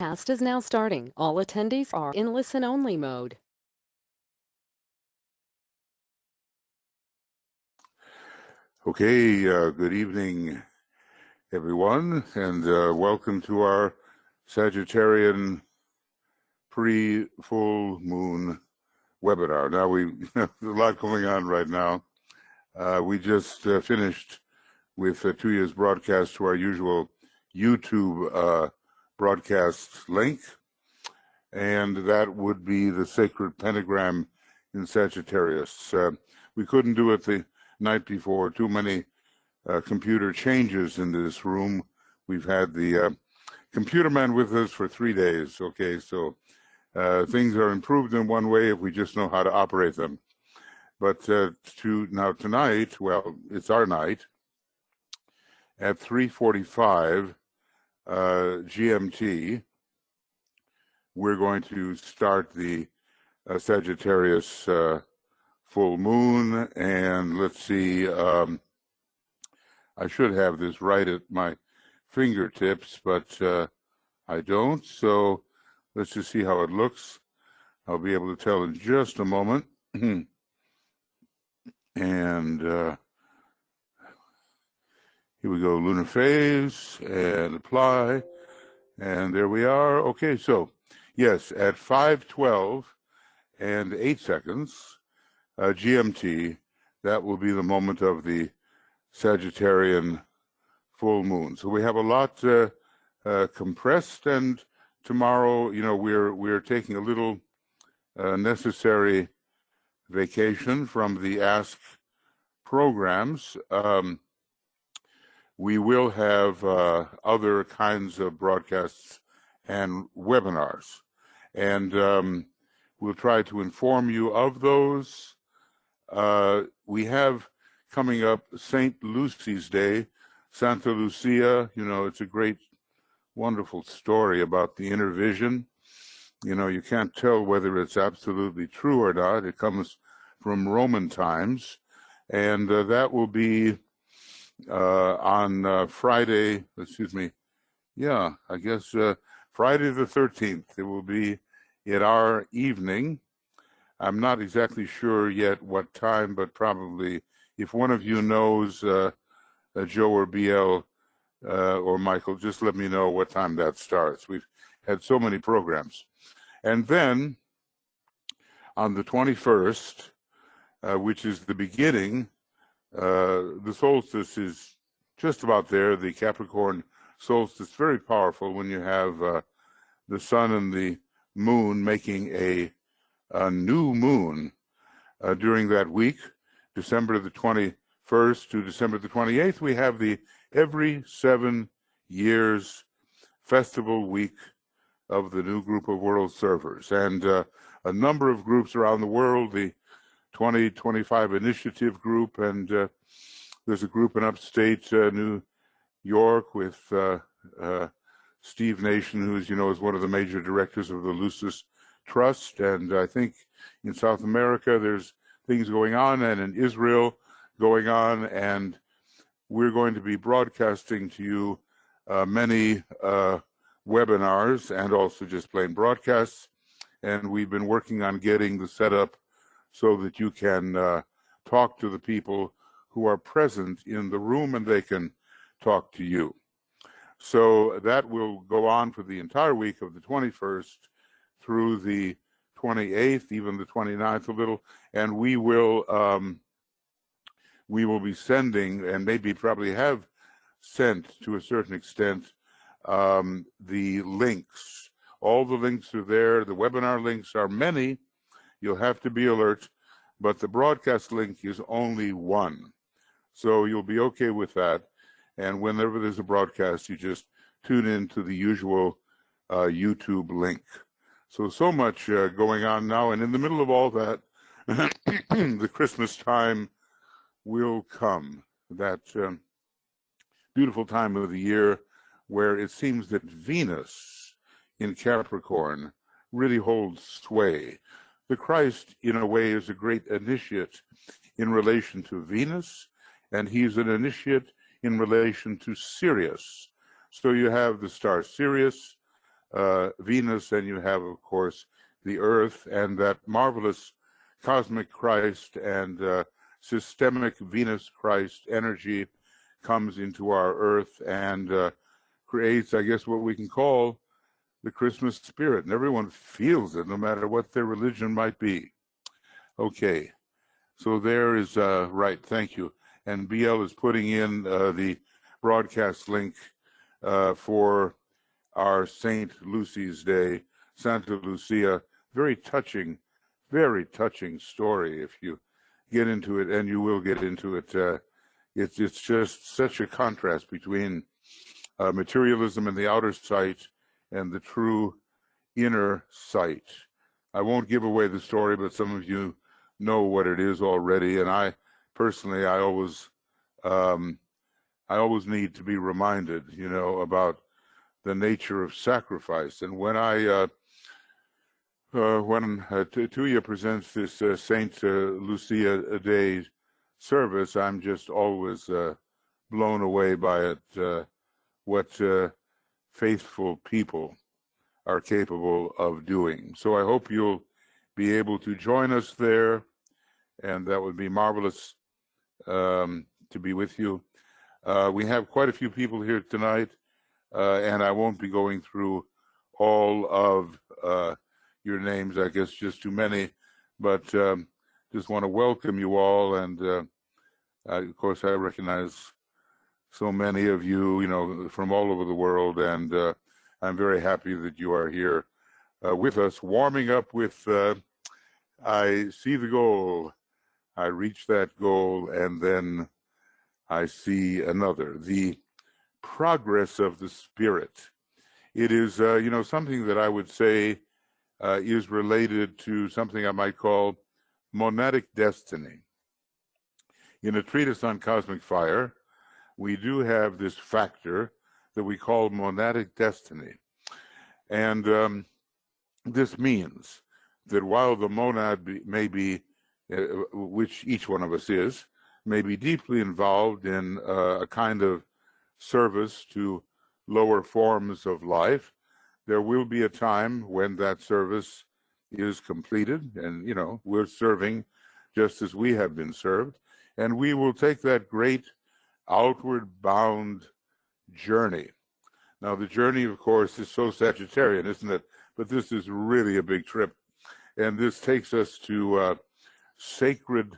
Cast is now starting. All attendees are in listen-only mode. Okay, good evening, everyone, and welcome to our Sagittarian pre-full moon webinar. Now, there's a lot going on right now. We just finished with 2 years broadcast to our usual YouTube broadcast link, and that would be the sacred pentagram in Sagittarius. We couldn't do it the night before. Too many computer changes in this room. We've had the computer man with us for 3 days. Okay, so things are improved in one way if we just know how to operate them. But tonight, well, it's our night at 3:45 GMT. We're going to start the Sagittarius full moon, and let's see, I should have this right at my fingertips, but I don't, so let's just see how it looks. I'll be able to tell in just a moment. And here we go, lunar phase, and apply, and there we are. Okay, so yes, at 5:12 and 8 seconds, GMT, that will be the moment of the Sagittarian full moon. So we have a lot compressed, and tomorrow, we're taking a little necessary vacation from the Ask programs. We will have other kinds of broadcasts and webinars, and we'll try to inform you of those. We have coming up St. Lucy's Day, Santa Lucia. It's a great, wonderful story about the inner vision. You can't tell whether it's absolutely true or not. It comes from Roman times, and that will be on Friday, Friday the 13th. It will be at our evening. I'm not exactly sure yet what time, but probably if one of you knows, Joe or BL or Michael, just let me know what time that starts. We've had so many programs. And then on the 21st, which is the beginning, the solstice is just about there, the Capricorn Solstice, very powerful when you have the sun and the moon making a new moon during that week, December the 21st to December the 28th. We have the every 7 years festival week of the new group of world servers, and a number of groups around the world, the 2025 Initiative Group, and there's a group in upstate New York with Steve Nation, who is one of the major directors of the Lucis Trust, and I think in South America there's things going on, and in Israel going on, and we're going to be broadcasting to you many webinars and also just plain broadcasts, and we've been working on getting the setup so that you can talk to the people who are present in the room and they can talk to you. So that will go on for the entire week of the 21st through the 28th, even the 29th a little, and we will be sending, and maybe probably have sent to a certain extent, the links. All the links are there. The webinar links are many. You'll have to be alert, but the broadcast link is only one. So you'll be okay with that. And whenever there's a broadcast, you just tune in to the usual YouTube link. So much going on now. And in the middle of all that, the Christmas time will come. That beautiful time of the year where it seems that Venus in Capricorn really holds sway. The Christ, in a way, is a great initiate in relation to Venus, and he's an initiate in relation to Sirius. So you have the star Sirius, Venus, and you have, of course, the Earth, and that marvelous cosmic Christ and systemic Venus Christ energy comes into our Earth and creates, I guess, what we can call the Christmas spirit, and everyone feels it, no matter what their religion might be. Okay, so there is, right, thank you. And BL is putting in the broadcast link for our Saint Lucy's Day, Santa Lucia. Very touching story if you get into it, and you will get into it. It's just such a contrast between materialism and the outer sight and the true inner sight. I won't give away the story, but some of you know what it is already. And I personally, I always need to be reminded, about the nature of sacrifice. And when Tuya presents this Saint Lucia Day service, I'm just always blown away by it. What faithful people are capable of doing. So I hope you'll be able to join us there, and that would be marvelous to be with you. We have quite a few people here tonight, and I won't be going through all of your names, I guess just too many, but just want to welcome you all, and of course I recognize so many of you, from all over the world, and I'm very happy that you are here with us, warming up with I see the goal, I reach that goal, and then I see another, the progress of the spirit. It is, something that I would say is related to something I might call Monadic Destiny. In a treatise on cosmic fire, we do have this factor that we call Monadic Destiny. And this means that while the monad may be, which each one of us is, may be deeply involved in a kind of service to lower forms of life, there will be a time when that service is completed, and, we're serving just as we have been served, and we will take that great outward bound journey. Now, the journey, of course, is so Sagittarian, isn't it? But this is really a big trip. And this takes us to sacred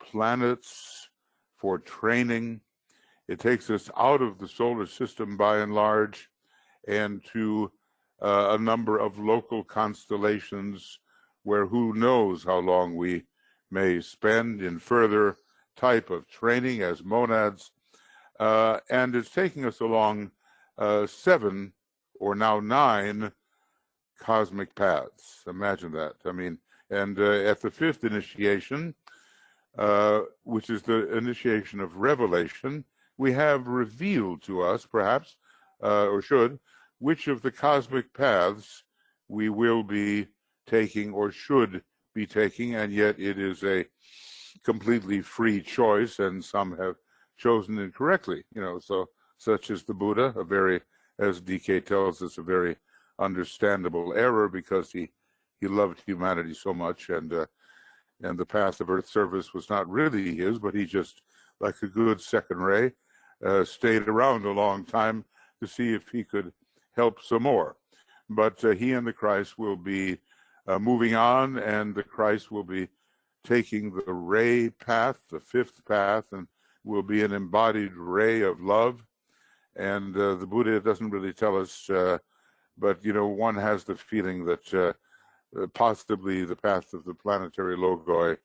planets for training. It takes us out of the solar system by and large, and to a number of local constellations where who knows how long we may spend in further type of training as monads. And it's taking us along 7 or now 9 cosmic paths. Imagine that. I mean, and at the 5th initiation, which is the initiation of revelation, we have revealed to us, perhaps, or should, which of the cosmic paths we will be taking or should be taking, and yet it is a completely free choice, and some have chosen incorrectly, so such as the Buddha, a very, as DK tells us, a very understandable error, because he loved humanity so much, and the path of earth service was not really his, but he just, like a good second ray, stayed around a long time to see if he could help some more. But he and the Christ will be moving on, and the Christ will be taking the ray path, the 5th path, and will be an embodied ray of love. And the Buddha doesn't really tell us, but, one has the feeling that possibly the path of the planetary logoi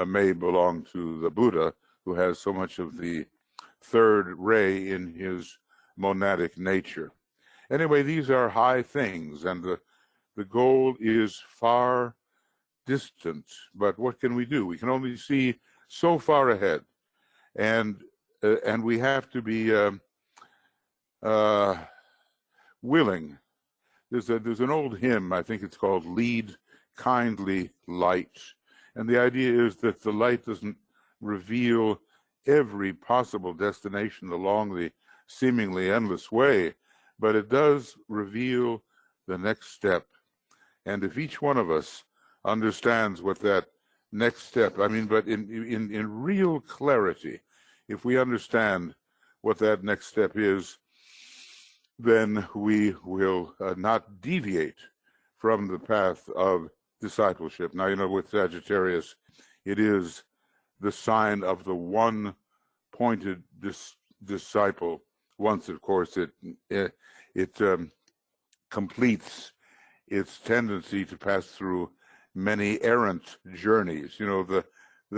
may belong to the Buddha, who has so much of the 3rd ray in his monadic nature. Anyway, these are high things, and the goal is far distant. But what can we do? We can only see so far ahead, and we have to be willing. There's an old hymn, I think it's called "Lead Kindly Light," and the idea is that the light doesn't reveal every possible destination along the seemingly endless way, but it does reveal the next step. And if each one of us understands what that next step, I mean, but in real clarity, if we understand what that next step is, then we will not deviate from the path of discipleship. Now, you know, with Sagittarius, it is the sign of the one-pointed disciple. Once, of course, it completes its tendency to pass through many errant journeys. You know, the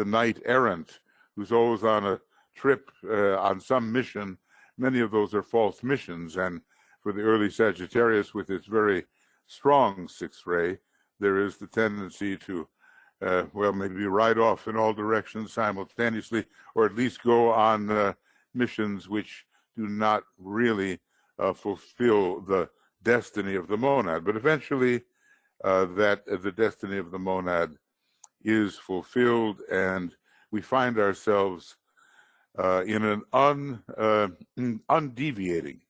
knight errant who's always on a trip, on some mission. Many of those are false missions, and for the early Sagittarius, with its very strong sixth ray, there is the tendency to, well, maybe ride off in all directions simultaneously, or at least go on missions which do not really fulfill the destiny of the monad. But eventually, the destiny of the monad is fulfilled, and we find ourselves in an undeviating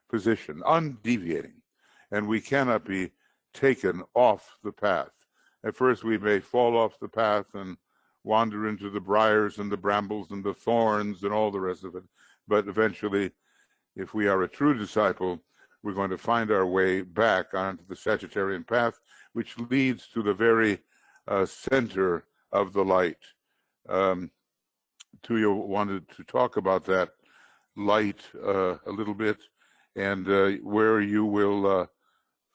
position, undeviating, and we cannot be taken off the path. At first, we may fall off the path and wander into the briars and the brambles and the thorns and all the rest of it. But eventually, if we are a true disciple, we're going to find our way back onto the Sagittarian path, which leads to the very center of the light. Tuya wanted to talk about that light a little bit, and where you will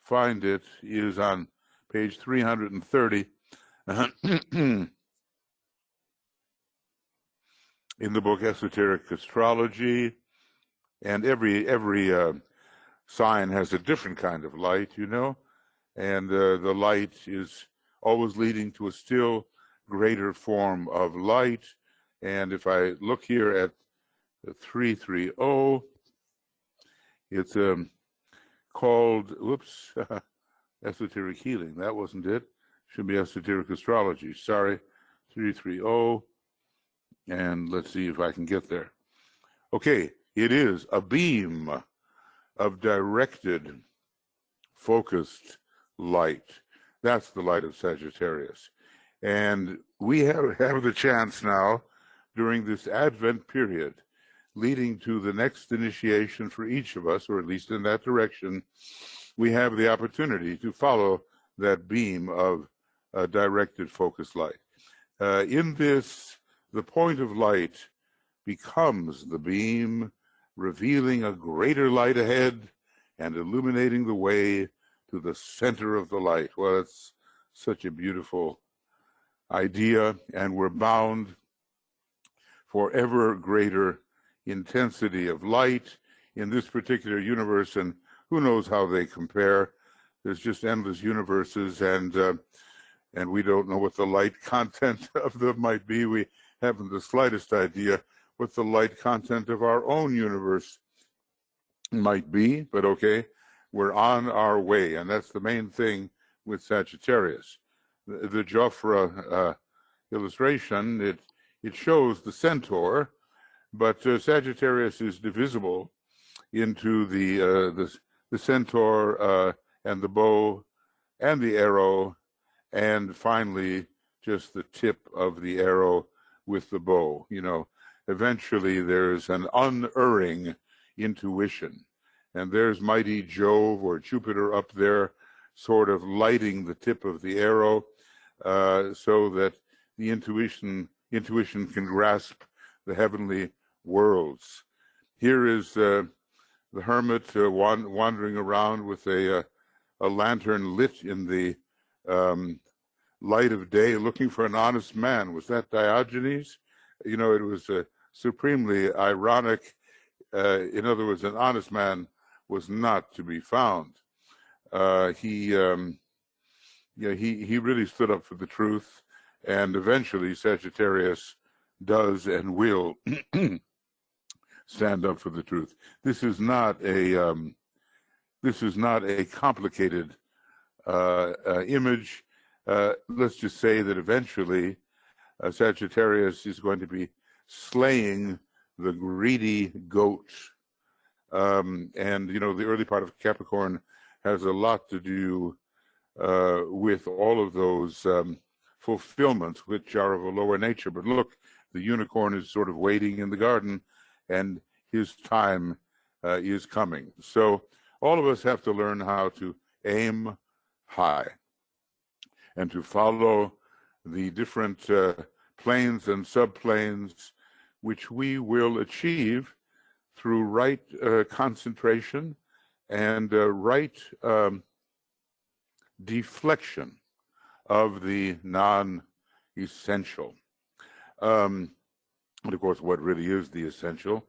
find it is on page 330 in the book Esoteric Astrology. And every sign has a different kind of light, you know, and the light is always leading to a still greater form of light. And if I look here at the 330, it's called, whoops, esoteric healing. That wasn't it. Should be esoteric astrology. Sorry, 330. And let's see if I can get there. Okay, it is a beam of directed, focused light. That's the light of Sagittarius. And we have the chance now, during this Advent period, leading to the next initiation for each of us, or at least in that direction, we have the opportunity to follow that beam of directed focused light. In this, the point of light becomes the beam, revealing a greater light ahead and illuminating the way to the center of the light. Well, it's such a beautiful idea, and we're bound for ever greater intensity of light in this particular universe, and who knows how they compare. There's just endless universes, and we don't know what the light content of them might be. We haven't the slightest idea what the light content of our own universe might be, but okay, we're on our way, and that's the main thing with Sagittarius. The Jofra illustration, it shows the centaur, but Sagittarius is divisible into the centaur and the bow and the arrow, and finally just the tip of the arrow with the bow. You know, eventually there's an unerring intuition, and there's mighty Jove or Jupiter up there sort of lighting the tip of the arrow so that the intuition can grasp the heavenly worlds. Here is the hermit wandering around with a lantern lit in the light of day, looking for an honest man. Was that Diogenes? You know, it was supremely ironic. In other words, an honest man was not to be found. He really stood up for the truth, and eventually Sagittarius does and will stand up for the truth. This is not a complicated image. Let's just say that eventually Sagittarius is going to be slaying the greedy goat. And, you know, the early part of Capricorn has a lot to do with all of those fulfillments, which are of a lower nature. But look, the unicorn is sort of waiting in the garden, and his time is coming. So all of us have to learn how to aim high and to follow the different planes and subplanes, which we will achieve through right concentration and right deflection of the non-essential. And of course, what really is the essential?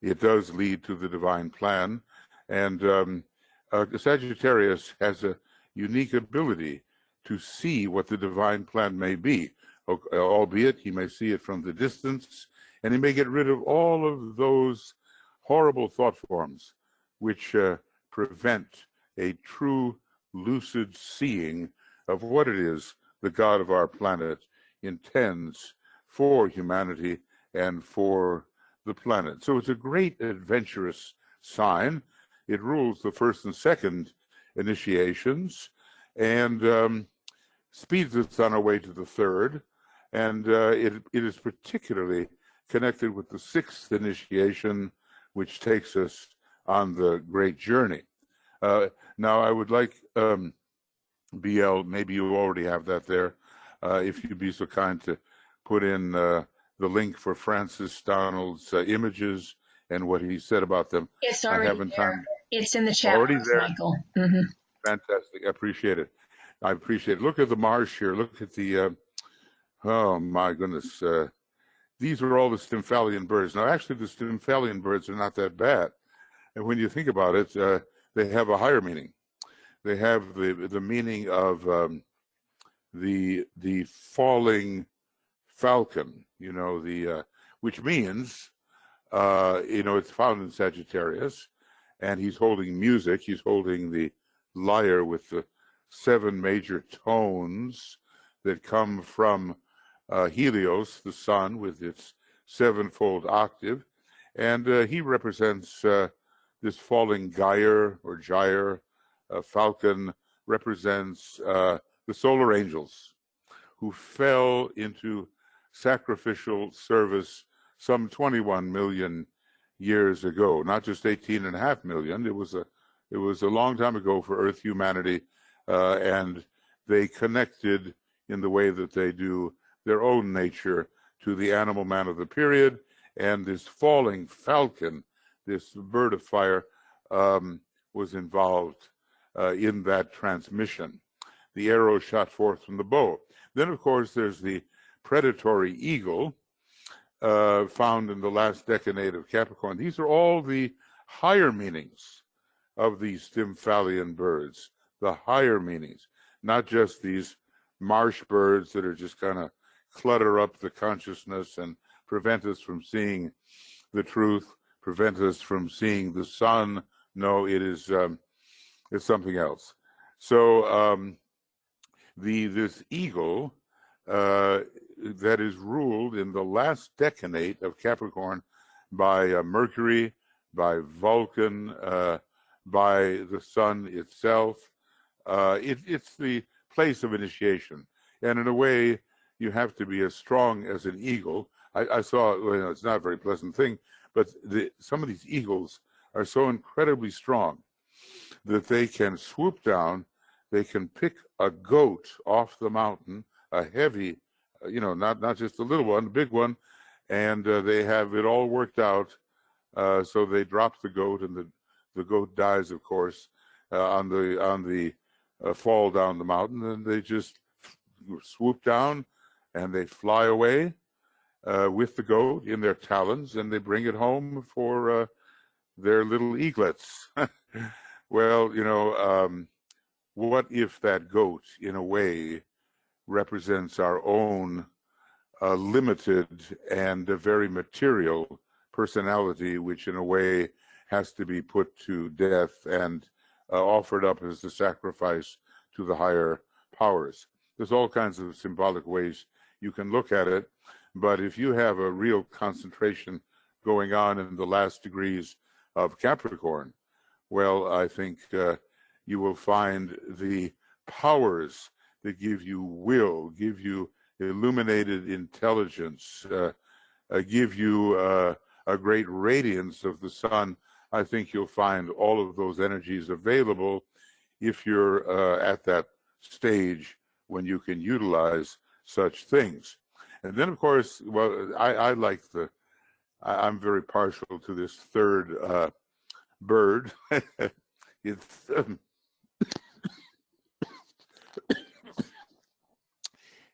It does lead to the divine plan. And Sagittarius has a unique ability to see what the divine plan may be, albeit he may see it from the distance, and he may get rid of all of those horrible thought forms which prevent a true lucid seeing of what it is the God of our planet intends for humanity and for the planet. So it's a great adventurous sign. It rules the first and second initiations, and speeds us on our way to the third. And it is particularly connected with the sixth initiation, which takes us on the great journey. Now, I would like, BL, maybe you already have that there, if you'd be so kind to put in the link for Francis Donald's images and what he said about them. It's already there. Time. It's in the chat already box, there. Michael. Mm-hmm. Fantastic. I appreciate it. I appreciate it. Look at the marsh here. Look at the, oh my goodness. These are all the Stymphalian birds. Now, actually, the Stymphalian birds are not that bad. And when you think about it, they have a higher meaning. They have the meaning of the falling falcon, you know, which means, you know, it's found in Sagittarius, and he's holding music. He's holding the lyre with the 7 major tones that come from Helios, the sun, with its 7-fold octave. And he represents this falling gyre or gyre. Falcon represents the solar angels who fell into sacrificial service some 21 million years ago, not just 18.5 million. It was a long time ago for Earth humanity, and they connected in the way that they do their own nature to the animal man of the period. And this falling falcon, this bird of fire, was involved in that transmission. The arrow shot forth from the bow. Then, of course, there's the predatory eagle, found in the last decade of Capricorn. These are all the higher meanings of these Stymphalian birds, the higher meanings, not just these marsh birds that are just kind of clutter up the consciousness and prevent us from seeing the truth, prevent us from seeing the sun. No, it is it's something else. So this eagle that is ruled in the last decade of Capricorn by Mercury, by Vulcan, by the sun itself. It's the place of initiation. And in a way, you have to be as strong as an eagle. I saw, well, it's not a very pleasant thing, but some of these eagles are so incredibly strong that they can swoop down, they can pick a goat off the mountain, a heavy, you know, not just a little one, a big one, and they have it all worked out. So they drop the goat, and the goat dies, of course, on the fall down the mountain, and they just swoop down, and they fly away with the goat in their talons, and they bring it home for their little eaglets. Well, you know, what if that goat, in a way, represents our own limited and a very material personality, which in a way has to be put to death and offered up as a sacrifice to the higher powers. There's all kinds of symbolic ways you can look at it, but if you have a real concentration going on in the last degrees of Capricorn, well, I think you will find the powers that give you will, give you illuminated intelligence, give you a great radiance of the sun. I think you'll find all of those energies available if you're at that stage when you can utilize such things. And then, of course, well, I like I'm very partial to this third bird. It's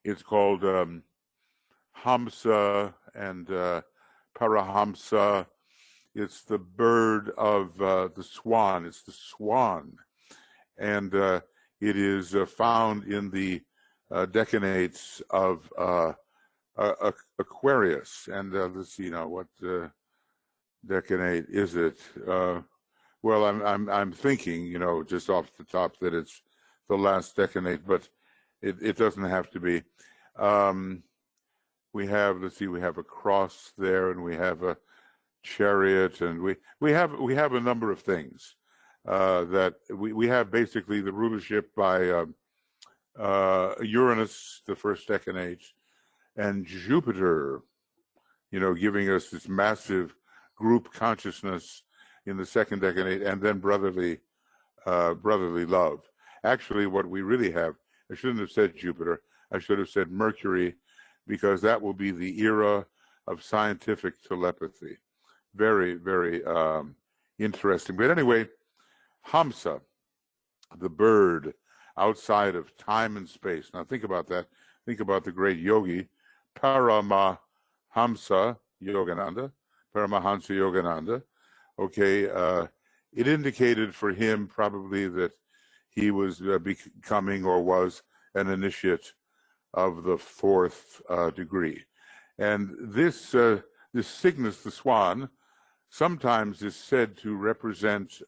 it's called Hamsa and Parahamsa. It's the bird of the swan. It's the swan. And it is found in the decanates of Aquarius. And let's see now, what decanate is it? Well, I'm thinking, just off the top that it's the last decanate, but it doesn't have to be. We have, let's see, we have a cross there, and we have a chariot, and we have a number of things that we have basically the rulership by Uranus, the first decanate, and Jupiter, giving us this massive group consciousness in the second decanate, and then brotherly love. Actually, what we really have, I shouldn't have said Jupiter, I should have said Mercury, because that will be the era of scientific telepathy. Very, very interesting. But anyway, Hamsa, the bird outside of time and space. Now think about that. Think about the great yogi, Paramahamsa Yogananda, Paramahansa Yogananda. Okay, it indicated for him probably that he was becoming or was an initiate of the fourth degree. And this Cygnus, the swan, sometimes is said to represent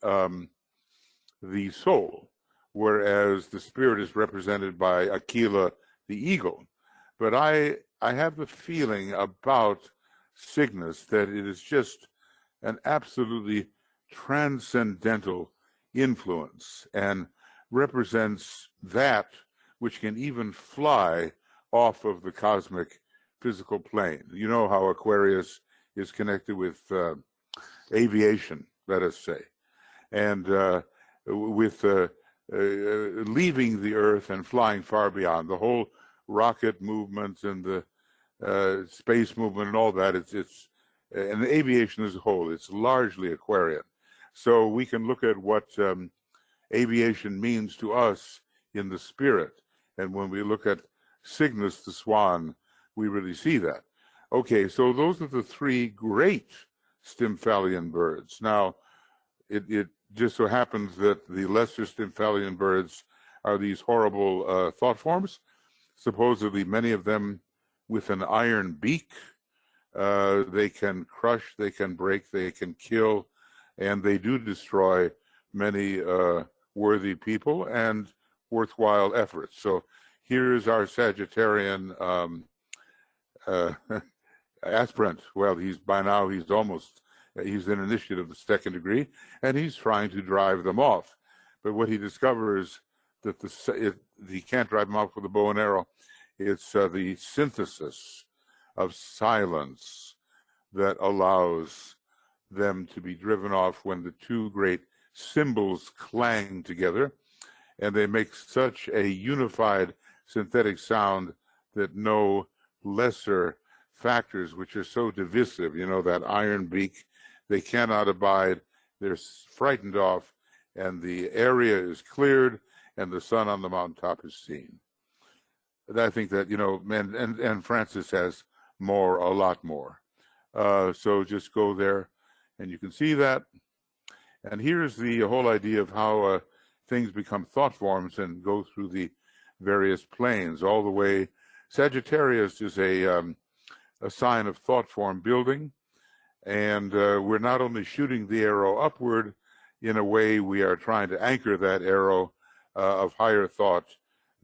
the soul, whereas the spirit is represented by Aquila, the eagle. But I have the feeling about Cygnus that it is just an absolutely transcendental influence and represents that which can even fly off of the cosmic physical plane. You know how Aquarius is connected with aviation, let us say, and with leaving the Earth and flying far beyond. The whole rocket movement and the space movement and all that, it's and the aviation as a whole, it's largely Aquarian. So we can look at what aviation means to us in the spirit. And when we look at Cygnus, the swan, we really see that. Okay, so those are the three great Stymphalian birds. Now, it just so happens that the lesser Stymphalian birds are these horrible thought forms, supposedly many of them with an iron beak. They can crush, they can break, they can kill, and they do destroy many worthy people and worthwhile efforts. So here's our Sagittarian aspirant. Well, he's an initiate of the second degree, and he's trying to drive them off. But what he discovers that he can't drive them off with a bow and arrow. It's the synthesis of silence that allows them to be driven off when the two great cymbals clang together, and they make such a unified synthetic sound that no lesser factors, which are so divisive, that iron beak, they cannot abide, they're frightened off, and the area is cleared, and the sun on the mountaintop is seen. And I think that, and Francis has a lot more. So just go there, and you can see that. And here's the whole idea of how things become thought forms and go through the various planes all the way. Sagittarius is a sign of thought form building, and we're not only shooting the arrow upward, in a way we are trying to anchor that arrow of higher thought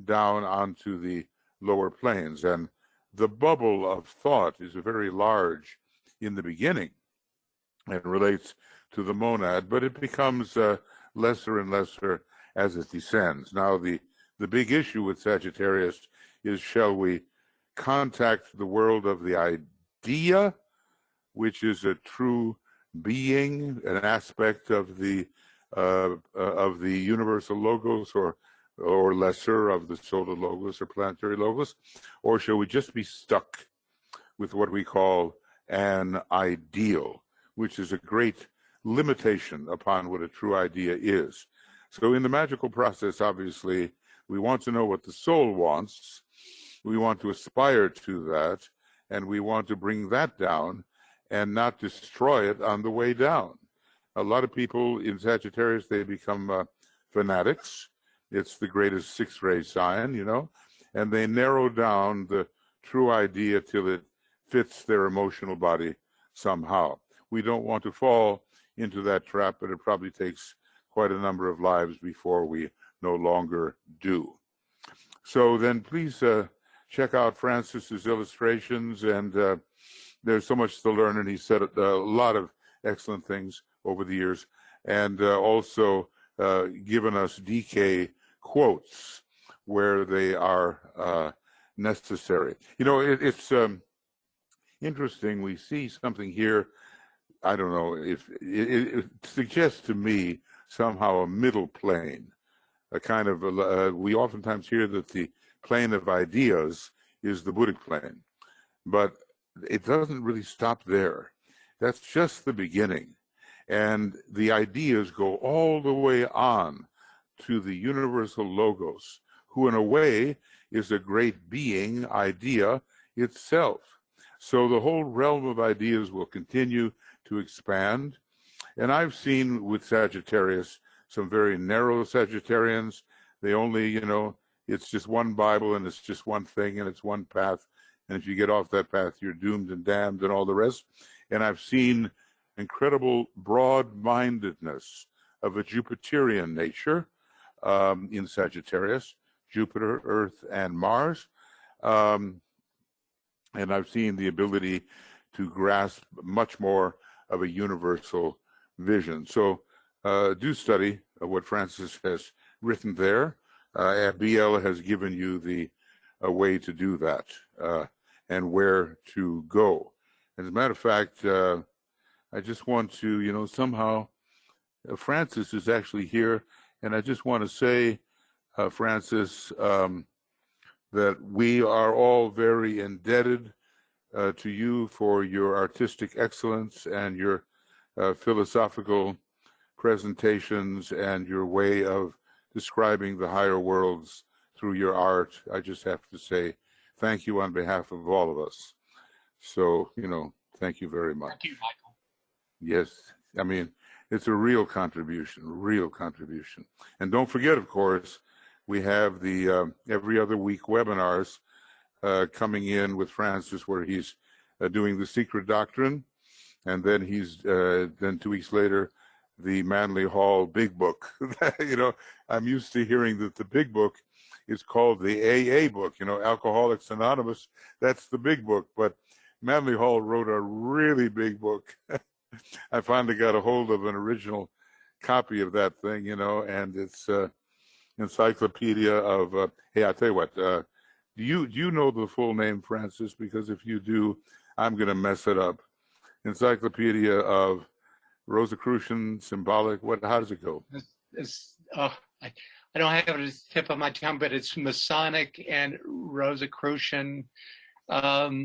down onto the lower planes. And the bubble of thought is very large in the beginning and relates to the monad, but it becomes lesser and lesser as it descends. Now, the big issue with Sagittarius is, shall we contact the world of the idea, which is a true being, an aspect of the universal logos, or lesser of the solar logos or planetary logos, or shall we just be stuck with what we call an ideal, which is a great limitation upon what a true idea is. So in the magical process, obviously, we want to know what the soul wants. We want to aspire to that, and we want to bring that down and not destroy it on the way down. A lot of people in Sagittarius, they become fanatics. It's the greatest six-ray sign, you know, and they narrow down the true idea till it fits their emotional body somehow. We don't want to fall into that trap, but it probably takes quite a number of lives before we no longer do. So then please check out Francis's illustrations, and there's so much to learn, and he said a lot of excellent things over the years, and also given us DK quotes where they are necessary. You know, it's interesting. We see something here. I don't know if it suggests to me somehow a middle plane, a kind of we oftentimes hear that the plane of ideas is the Buddhic plane, but it doesn't really stop there. That's just the beginning, and the ideas go all the way on to the universal logos, who in a way is a great being idea itself. So the whole realm of ideas will continue to expand. And I've seen with Sagittarius some very narrow Sagittarians. They only, you know, it's just one Bible and it's just one thing and it's one path. And if you get off that path, you're doomed and damned and all the rest. And I've seen incredible broad-mindedness of a Jupiterian nature in Sagittarius, Jupiter, Earth, and Mars. And I've seen the ability to grasp much more of a universal vision. So do study what Francis has written there. BL has given you the way to do that and where to go. As a matter of fact, I just want to, you know, somehow Francis is actually here, and I just want to say, Francis, that we are all very indebted to you for your artistic excellence and your philosophical presentations and your way of describing the higher worlds through your art. I just have to say thank you on behalf of all of us. So, you know, thank you very much. Thank you, Michael. Yes, I mean, it's a real contribution, real contribution. And don't forget, of course, we have the every other week webinars coming in with Francis, where he's doing the Secret Doctrine, and then he's then 2 weeks later the Manly Hall Big Book. You know, I'm used to hearing that the Big Book is called the AA book. You know, Alcoholics Anonymous, that's the Big Book, but Manly Hall wrote a really big book. I finally got a hold of an original copy of that thing, you know, and it's encyclopedia of. Hey, I'll tell you what. Do you know the full name, Francis? Because if you do, I'm going to mess it up. Encyclopedia of Rosicrucian symbolic. What? How does it go? I don't have it at the tip of my tongue, but it's Masonic and Rosicrucian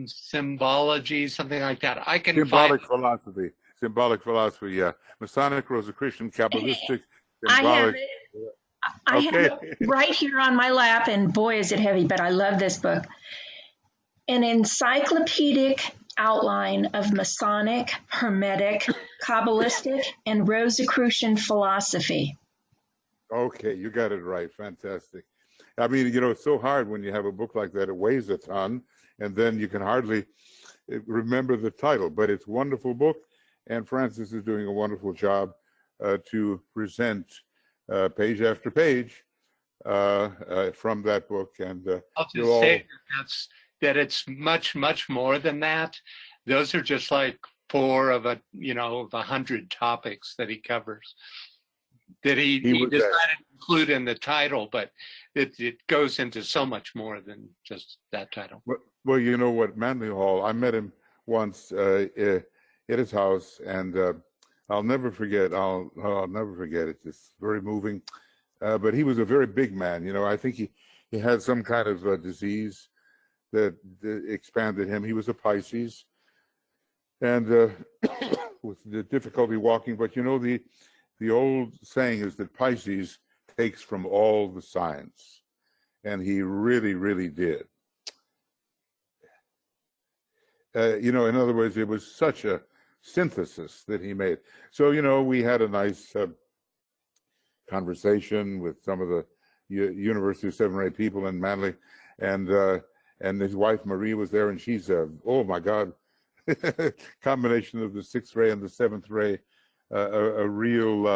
symbology, something like that. I can symbolic philosophy. Symbolic philosophy. Yeah, Masonic, Rosicrucian, Kabbalistic. Symbolic. I Okay. have it right here on my lap, and boy, is it heavy, but I love this book. An encyclopedic outline of Masonic, Hermetic, Kabbalistic, and Rosicrucian philosophy. Okay, you got it right. Fantastic. I mean, you know, it's so hard when you have a book like that. It weighs a ton, and then you can hardly remember the title, but it's a wonderful book, and Francis is doing a wonderful job to present page after page from that book. And I'll just say that it's much, much more than that. Those are just like 4 of 100 topics that he covers. that he was decided to include in the title, but it goes into so much more than just that title. Well, you know what, Manly Hall, I met him once at his house, and I'll never forget. I'll never forget it. It's very moving. But he was a very big man. You know, I think he had some kind of disease that expanded him. He was a Pisces, and with the difficulty walking. But you know, the old saying is that Pisces takes from all the signs, and he really, really did. You know, in other words, it was such a synthesis that he made. So, you know, we had a nice conversation with some of the University of Seven Ray people in Manly, and his wife Marie was there, and she's oh my God, combination of the sixth ray and the seventh ray, a real.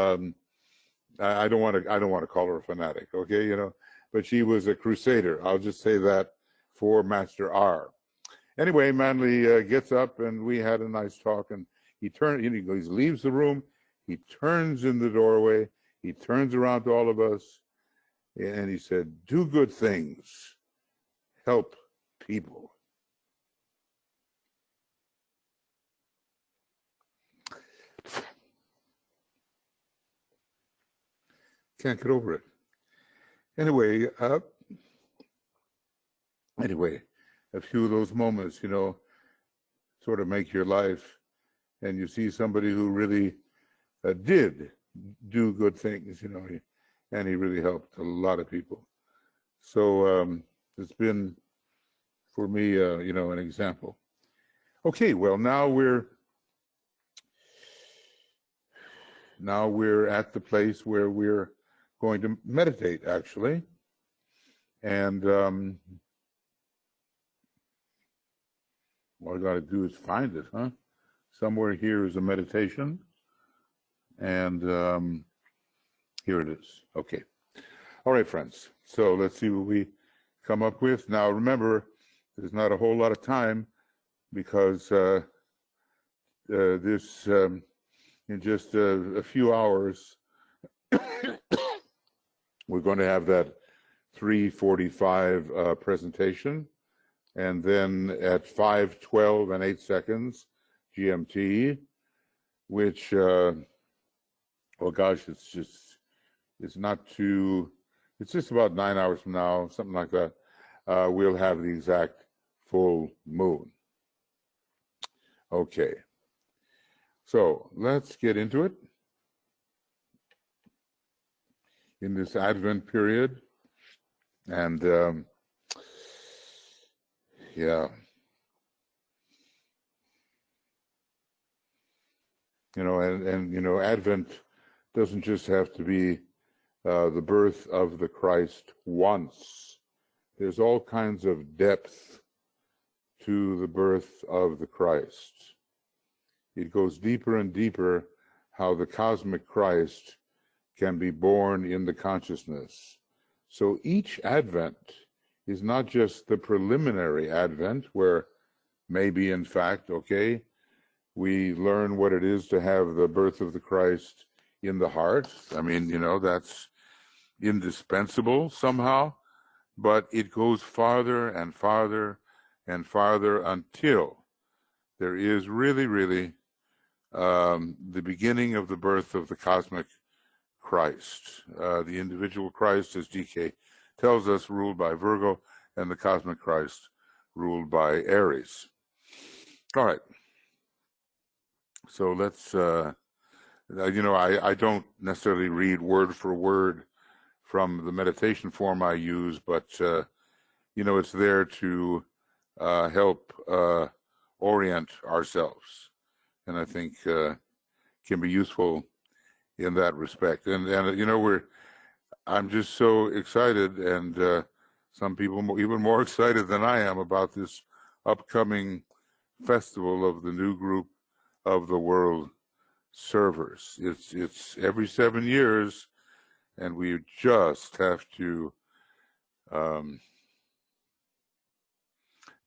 I don't want to call her a fanatic, okay, you know, but she was a crusader. I'll just say that for Master R. Anyway, Manly gets up, and we had a nice talk, and he leaves the room, he turns in the doorway, he turns around to all of us, and he said, "Do good things, help people." Can't get over it. Anyway, a few of those moments, you know, sort of make your life, and you see somebody who really did do good things, you know, and he really helped a lot of people. So it's been, for me, you know, an example. Okay, well, now we're at the place where we're going to meditate, actually, and all I got to do is find it, huh? Somewhere here is a meditation, and here it is. Okay. All right, friends. So let's see what we come up with. Now, remember, there's not a whole lot of time, because this, in just a few hours, we're going to have that 3:45 presentation. And then at 5:12 and 8 seconds GMT, which, well, gosh, it's just about 9 hours from now, something like that, we'll have the exact full moon. Okay, so let's get into it. In this Advent period, and yeah, you know, and you know, Advent doesn't just have to be the birth of the Christ once. There's all kinds of depth to the birth of the Christ. It goes deeper and deeper, how the cosmic Christ can be born in the consciousness. So each Advent is not just the preliminary Advent, where maybe, in fact, okay, we learn what it is to have the birth of the Christ in the heart. I mean, you know, that's indispensable somehow, but it goes farther and farther and farther until there is really, really the beginning of the birth of the cosmic Christ. The individual Christ, as DK tells us, ruled by Virgo, and the cosmic Christ ruled by Aries. All right. So let's, you know, I don't necessarily read word for word from the meditation form I use, but, you know, it's there to help orient ourselves, and I think can be useful in that respect. And you know, I'm just so excited, and some people even more excited than I am about this upcoming festival of the new group of the world servers. It's every 7 years, and we just have to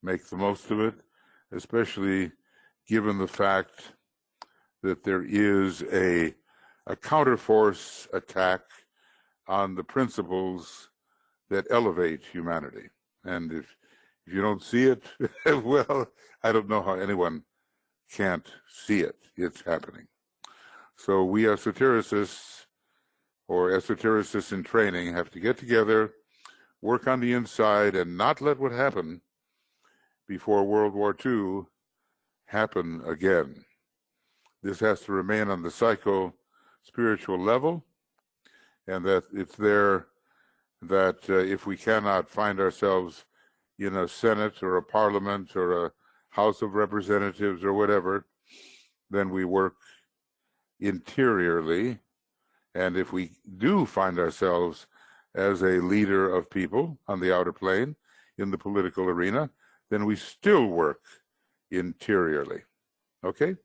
make the most of it, especially given the fact that there is a a counterforce attack on the principles that elevate humanity. And if you don't see it, well, I don't know how anyone can't see it. It's happening. So we esotericists, or esotericists in training, have to get together, work on the inside, and not let what happened before World War II happen again. This has to remain on the psycho-spiritual level, and that it's there that if we cannot find ourselves in a Senate or a Parliament or a House of Representatives or whatever, then we work interiorly. And if we do find ourselves as a leader of people on the outer plane in the political arena, then we still work interiorly. Okay?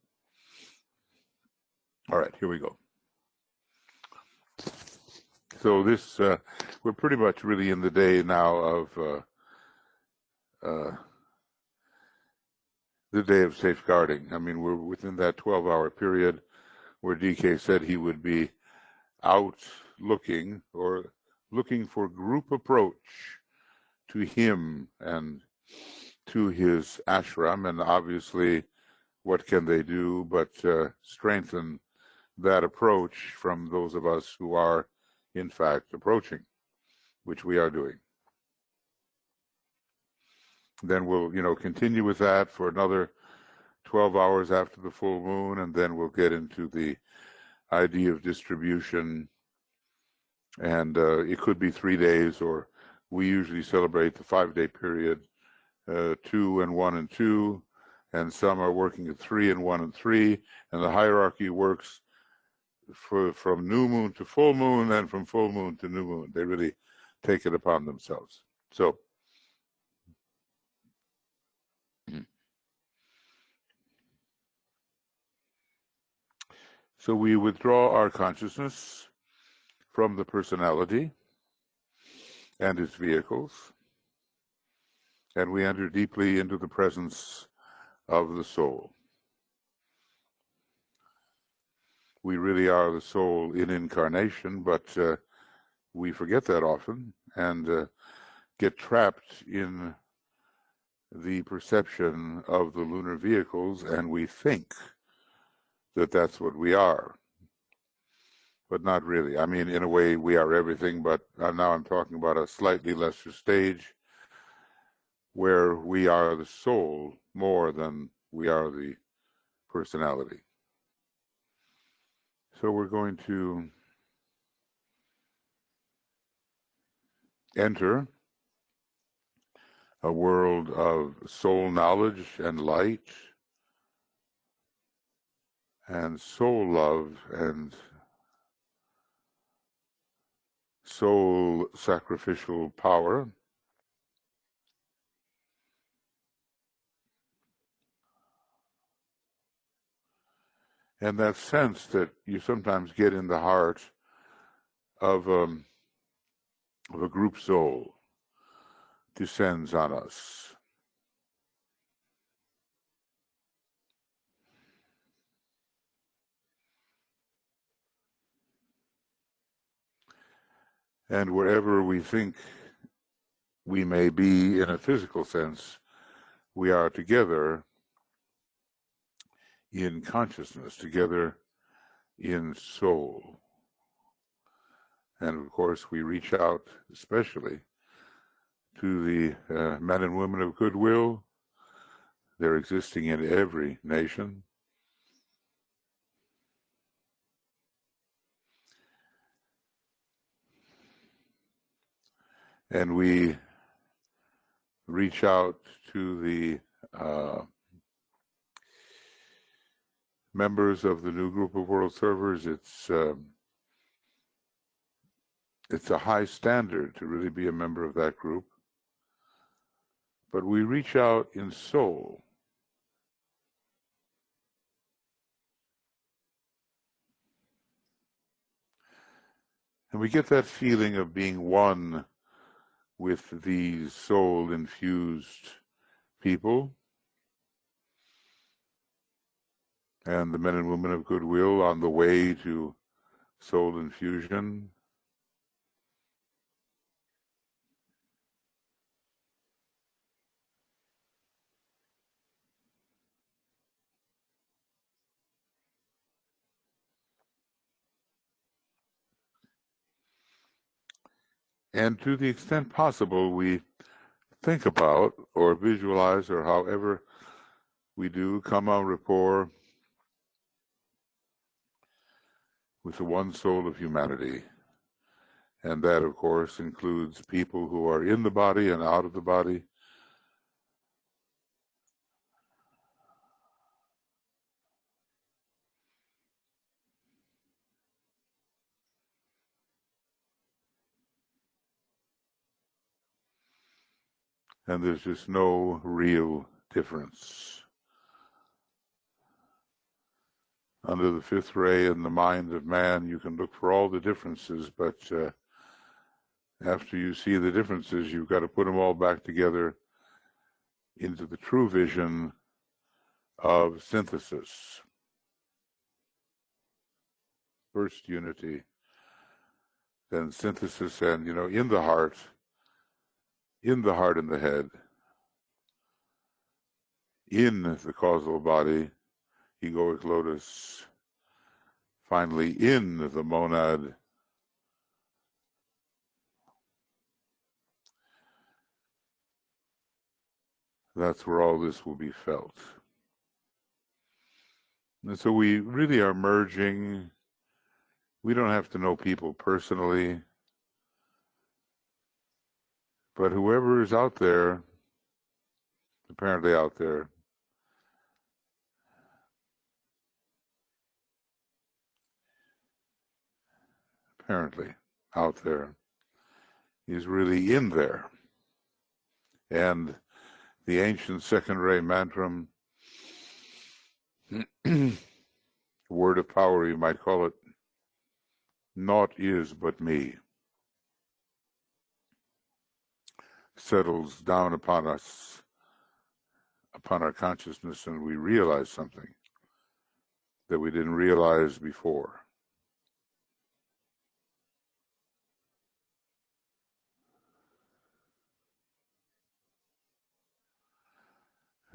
All right, here we go. So this, we're pretty much really in the day now of the day of safeguarding. I mean, we're within that 12-hour period where DK said he would be out looking for group approach to him and to his ashram, and obviously what can they do but strengthen that approach from those of us who are in fact approaching, which we are doing. Then we'll, continue with that for another 12 hours after the full moon, and then we'll get into the idea of distribution. And it could be 3 days, or we usually celebrate the 5-day period, 2 and 1 and 2, and some are working at 3 and 1 and 3, and the hierarchy works from new moon to full moon, and from full moon to new moon. They really take it upon themselves. So we withdraw our consciousness from the personality and its vehicles, and we enter deeply into the presence of the soul. We really are the soul in incarnation, but we forget that often and get trapped in the perception of the lunar vehicles, and we think that that's what we are, but not really. I mean, in a way, we are everything, but now I'm talking about a slightly lesser stage where we are the soul more than we are the personality. So we're going to enter a world of soul knowledge and light and soul love and soul sacrificial power. And that sense that you sometimes get in the heart of a group soul descends on us. And wherever we think we may be in a physical sense, we are together in consciousness, together in soul. And of course, we reach out especially to the men and women of goodwill. They're existing in every nation. And we reach out to the members of the new group of world servers. It's a high standard to really be a member of that group. But we reach out in soul. And we get that feeling of being one with these soul-infused people and the men and women of goodwill on the way to soul infusion. And to the extent possible, we think about or visualize, or however we do, come en rapport with the one soul of humanity. And that, of course, includes people who are in the body and out of the body. And there's just no real difference. Under the fifth ray in the mind of man, you can look for all the differences, but after you see the differences, you've got to put them all back together into the true vision of synthesis. First unity, then synthesis, and, in the heart and the head, in the causal body, egoic lotus, finally in the monad, that's where all this will be felt. And so we really are merging. We don't have to know people personally, but whoever is out there, apparently out there, is really in there. And the ancient second ray mantra, word of power, you might call it, naught is but me, settles down upon us, upon our consciousness, and we realize something that we didn't realize before.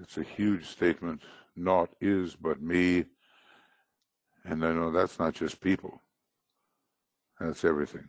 It's a huge statement. Naught is but me. And I know that's not just people. That's everything.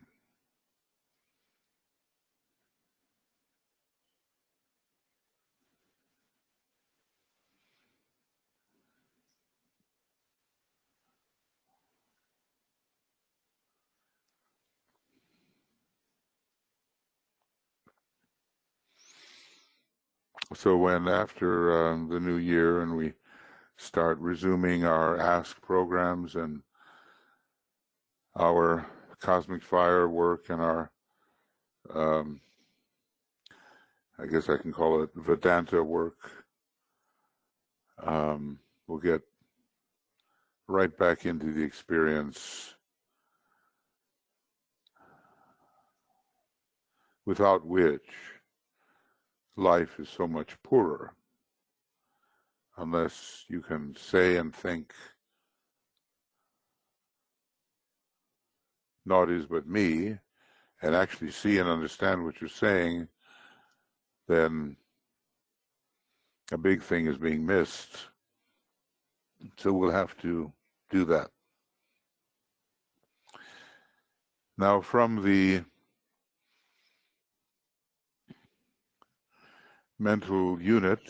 So when after the new year and we start resuming our Ask programs and our cosmic fire work and our, I guess I can call it Vedanta work, we'll get right back into the experience, without which life is so much poorer, unless you can say and think, naught is but me, and actually see and understand what you're saying, then a big thing is being missed. So we'll have to do that. Now, from the mental unit,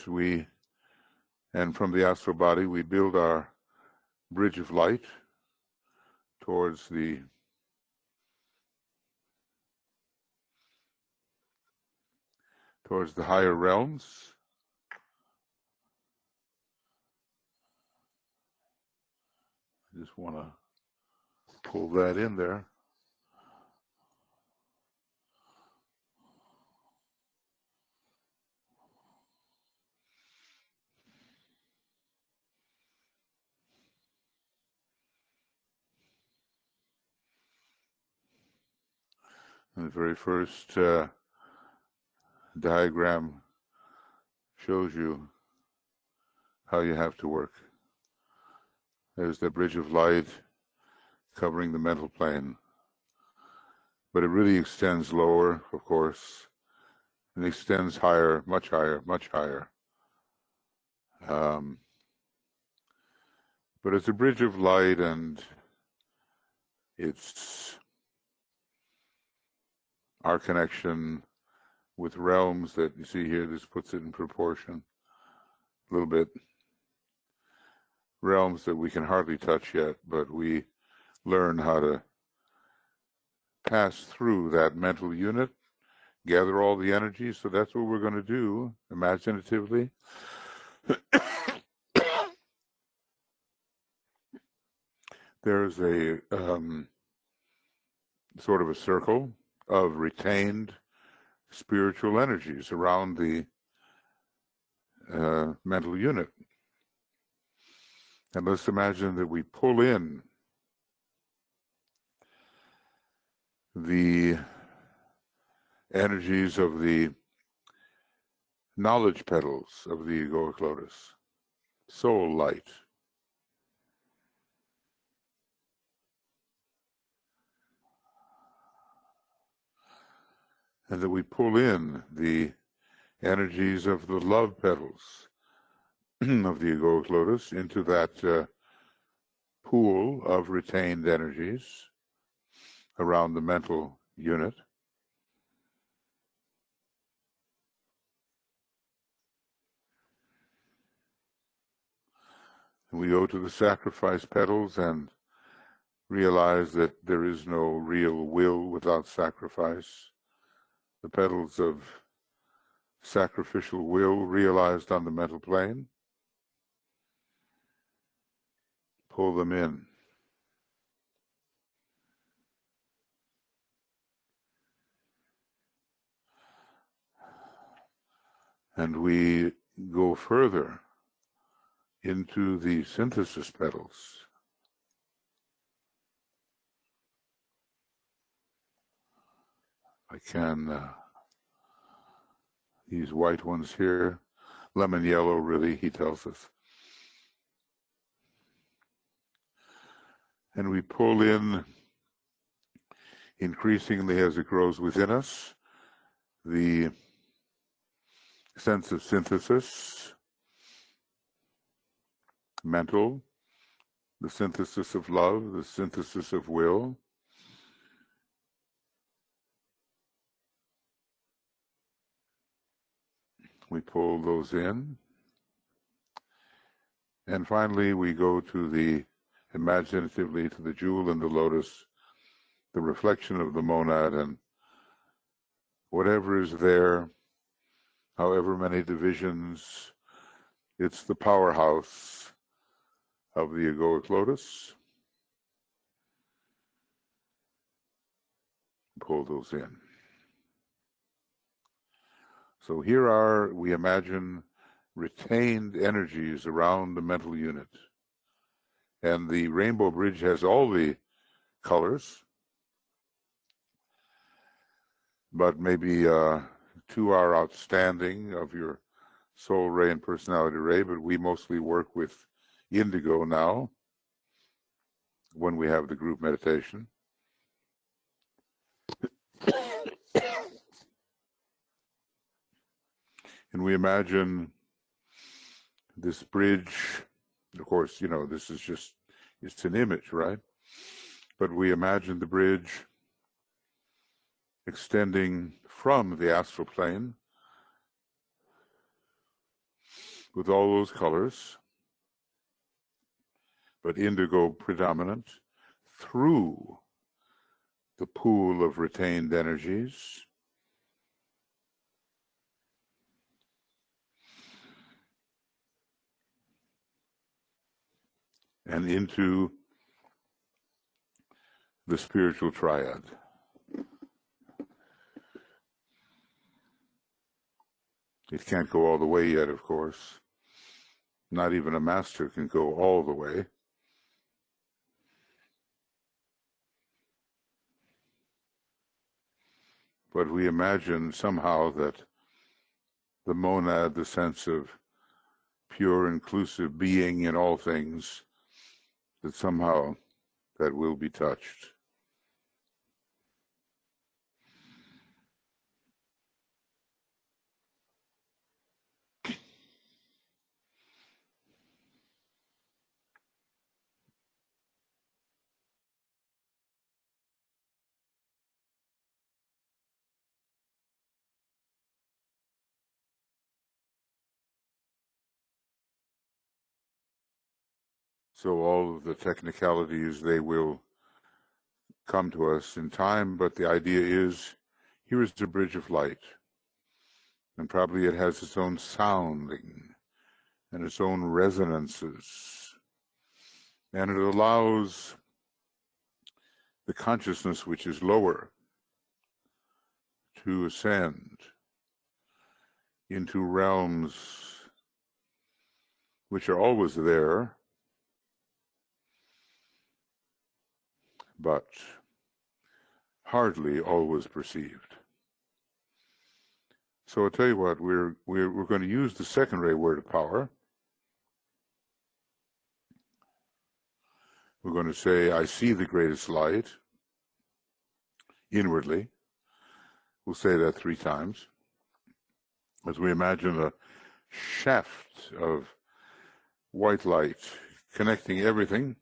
and from the astral body, we build our bridge of light towards the higher realms. I just want to pull that in there. And the very first diagram shows you how you have to work. There's the bridge of light covering the mental plane. But it really extends lower, of course, and extends higher, much higher, much higher. But it's a bridge of light, and it's our connection with realms that you see here. This puts it in proportion a little bit. Realms that we can hardly touch yet, but we learn how to pass through that mental unit, gather all the energy. So that's what we're going to do imaginatively. There's a sort of a circle of retained spiritual energies around the mental unit. And let's imagine that we pull in the energies of the knowledge petals of the egoic lotus, soul light. And that we pull in the energies of the love petals of the egoic lotus into that pool of retained energies around the mental unit. And we go to the sacrifice petals and realize that there is no real will without sacrifice. The petals of sacrificial will realized on the mental plane. Pull them in. And we go further into the synthesis petals. I can, these white ones here, lemon yellow really, he tells us. And we pull in, increasingly as it grows within us, the sense of synthesis, mental, the synthesis of love, the synthesis of will. We pull those in. And finally, we go to the, imaginatively, to the jewel in the lotus, the reflection of the monad, and whatever is there, however many divisions, it's the powerhouse of the egoic lotus. Pull those in. So here are, we imagine, retained energies around the mental unit. And the rainbow bridge has all the colors, but maybe two are outstanding of your soul ray and personality ray, but we mostly work with indigo now when we have the group meditation. And we imagine this bridge, of course, you know, this is just, it's an image, right? But we imagine the bridge extending from the astral plane with all those colors, but indigo predominant, through the pool of retained energies, and into the spiritual triad. It can't go all the way yet, of course. Not even a master can go all the way. But we imagine somehow that the monad, the sense of pure, inclusive being in all things, that somehow that will be touched. So all of the technicalities, they will come to us in time, but the idea is, here is the bridge of light, and probably it has its own sounding and its own resonances, and it allows the consciousness which is lower to ascend into realms which are always there, but hardly always perceived. So I'll tell you what, we're going to use the second ray word of power. We're going to say, I see the greatest light inwardly. We'll say that 3 times. As we imagine a shaft of white light connecting everything,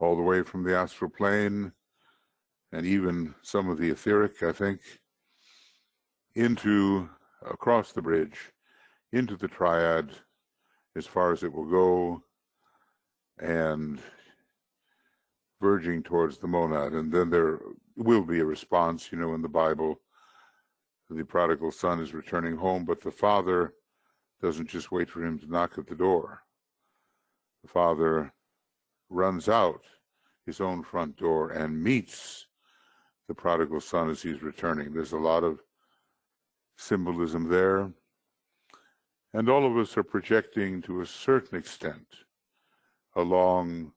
all the way from the astral plane, and even some of the etheric, I think, across the bridge, into the triad, as far as it will go, and verging towards the monad. And then there will be a response. In the Bible, the prodigal son is returning home, but the father doesn't just wait for him to knock at the door. The father runs out his own front door and meets the prodigal son as he's returning. There's a lot of symbolism there. And all of us are projecting to a certain extent along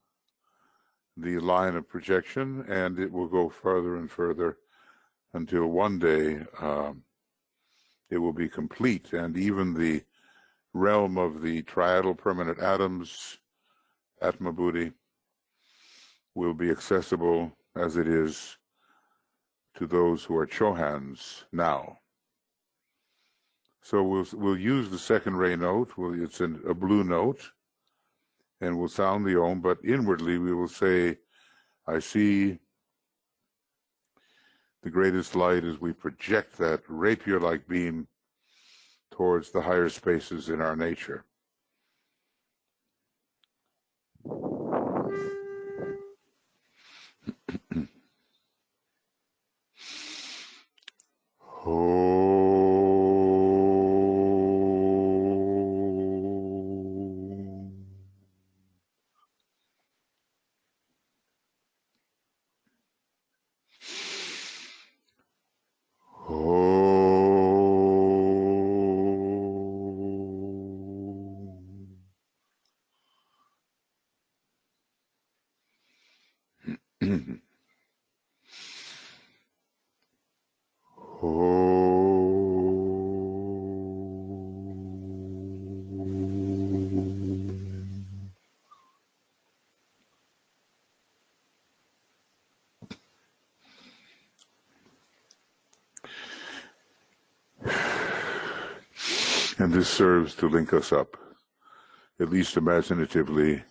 the line of projection, and it will go further and further until one day it will be complete. And even the realm of the triadal permanent atoms, Atma Buddhi, will be accessible as it is to those who are Chohans now. So we'll use the second ray note. It's a blue note, and we'll sound the Om, but inwardly we will say, I see the greatest light as we project that rapier-like beam towards the higher spaces in our nature. And this serves to link us up, at least imaginatively,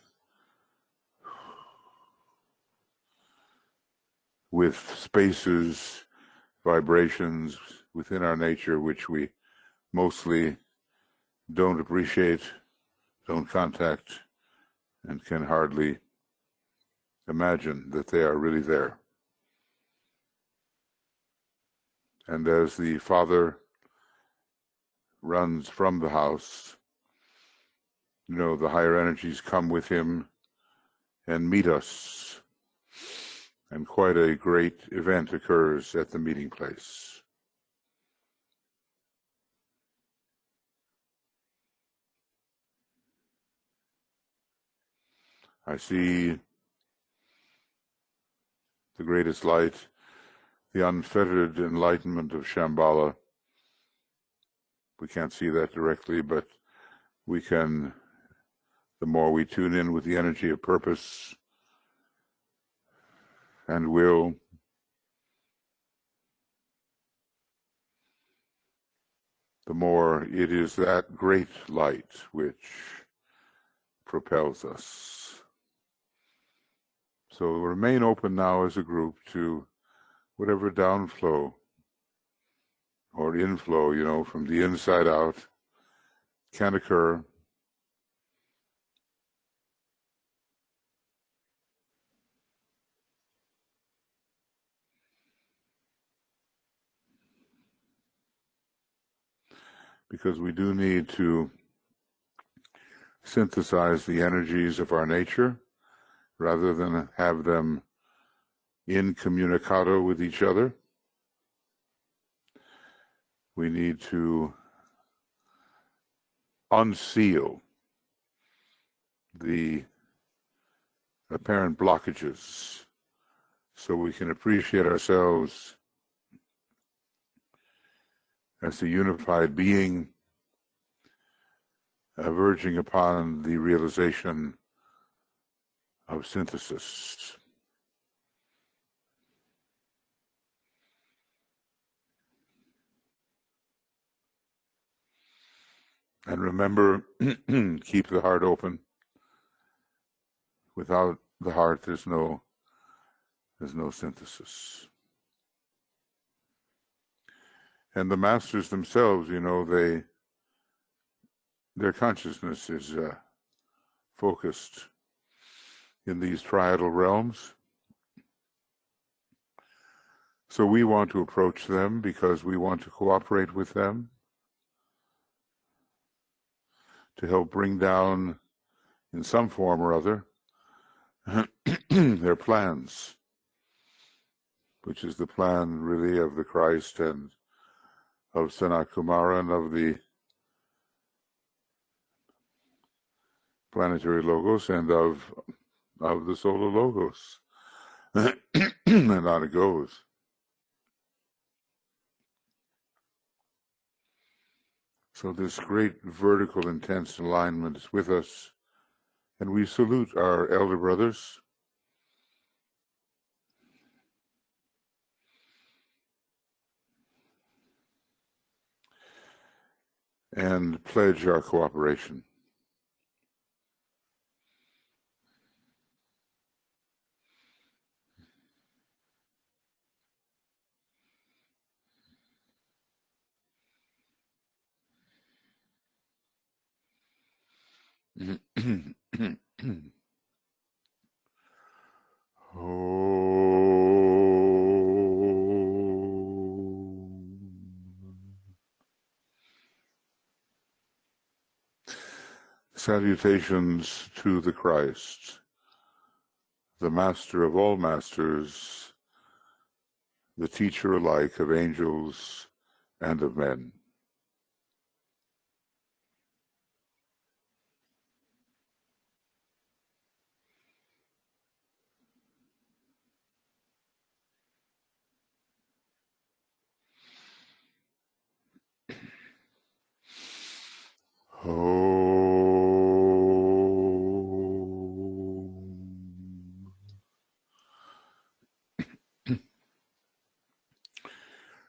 with spaces, vibrations within our nature which we mostly don't appreciate, don't contact, and can hardly imagine that they are really there. And as the father runs from the house, the higher energies come with him and meet us. And quite a great event occurs at the meeting place. I see the greatest light, the unfettered enlightenment of Shambhala. We can't see that directly, but we can, the more we tune in with the energy of purpose, and will, the more it is that great light which propels us. So remain open now as a group to whatever downflow or inflow, from the inside out can occur. Because we do need to synthesize the energies of our nature rather than have them incommunicado with each other. We need to unseal the apparent blockages so we can appreciate ourselves as a unified being, verging upon the realization of synthesis. And remember, keep the heart open. Without the heart, there's no synthesis. And the masters themselves, their consciousness is focused in these triadal realms. So we want to approach them because we want to cooperate with them to help bring down, in some form or other, their plans, which is the plan really of the Christ and of Sanat Kumara and of the planetary logos and of the solar logos. And on it goes. So this great vertical intense alignment is with us, and we salute our elder brothers. And pledge our cooperation. Salutations to the Christ, the Master of all masters, the teacher alike of angels and of men.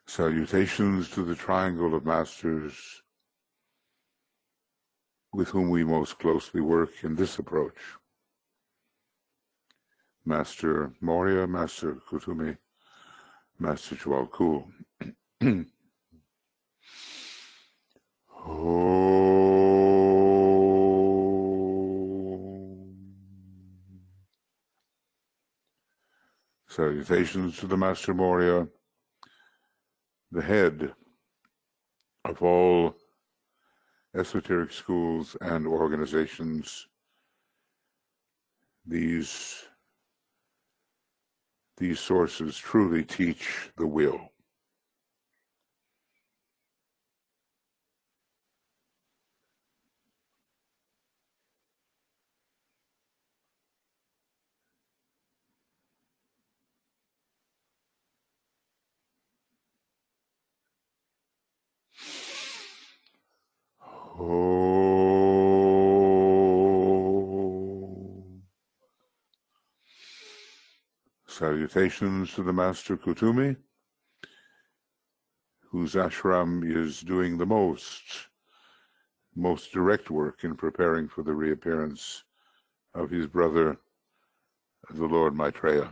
Salutations to the triangle of masters with whom we most closely work in this approach. Master Moria, Master Kutumi, Master Jualkul. Salutations to the Master Moria, the head of all esoteric schools and organizations. These sources truly teach the will. Salutations to the Master Kutumi, whose ashram is doing the most direct work in preparing for the reappearance of his brother, the Lord Maitreya.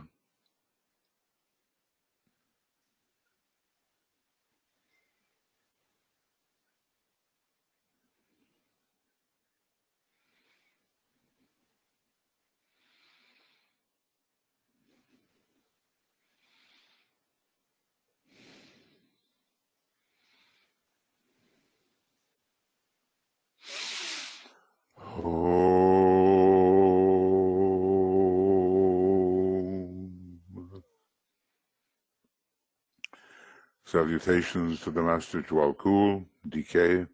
Salutations to the Master Jwalkul, DK,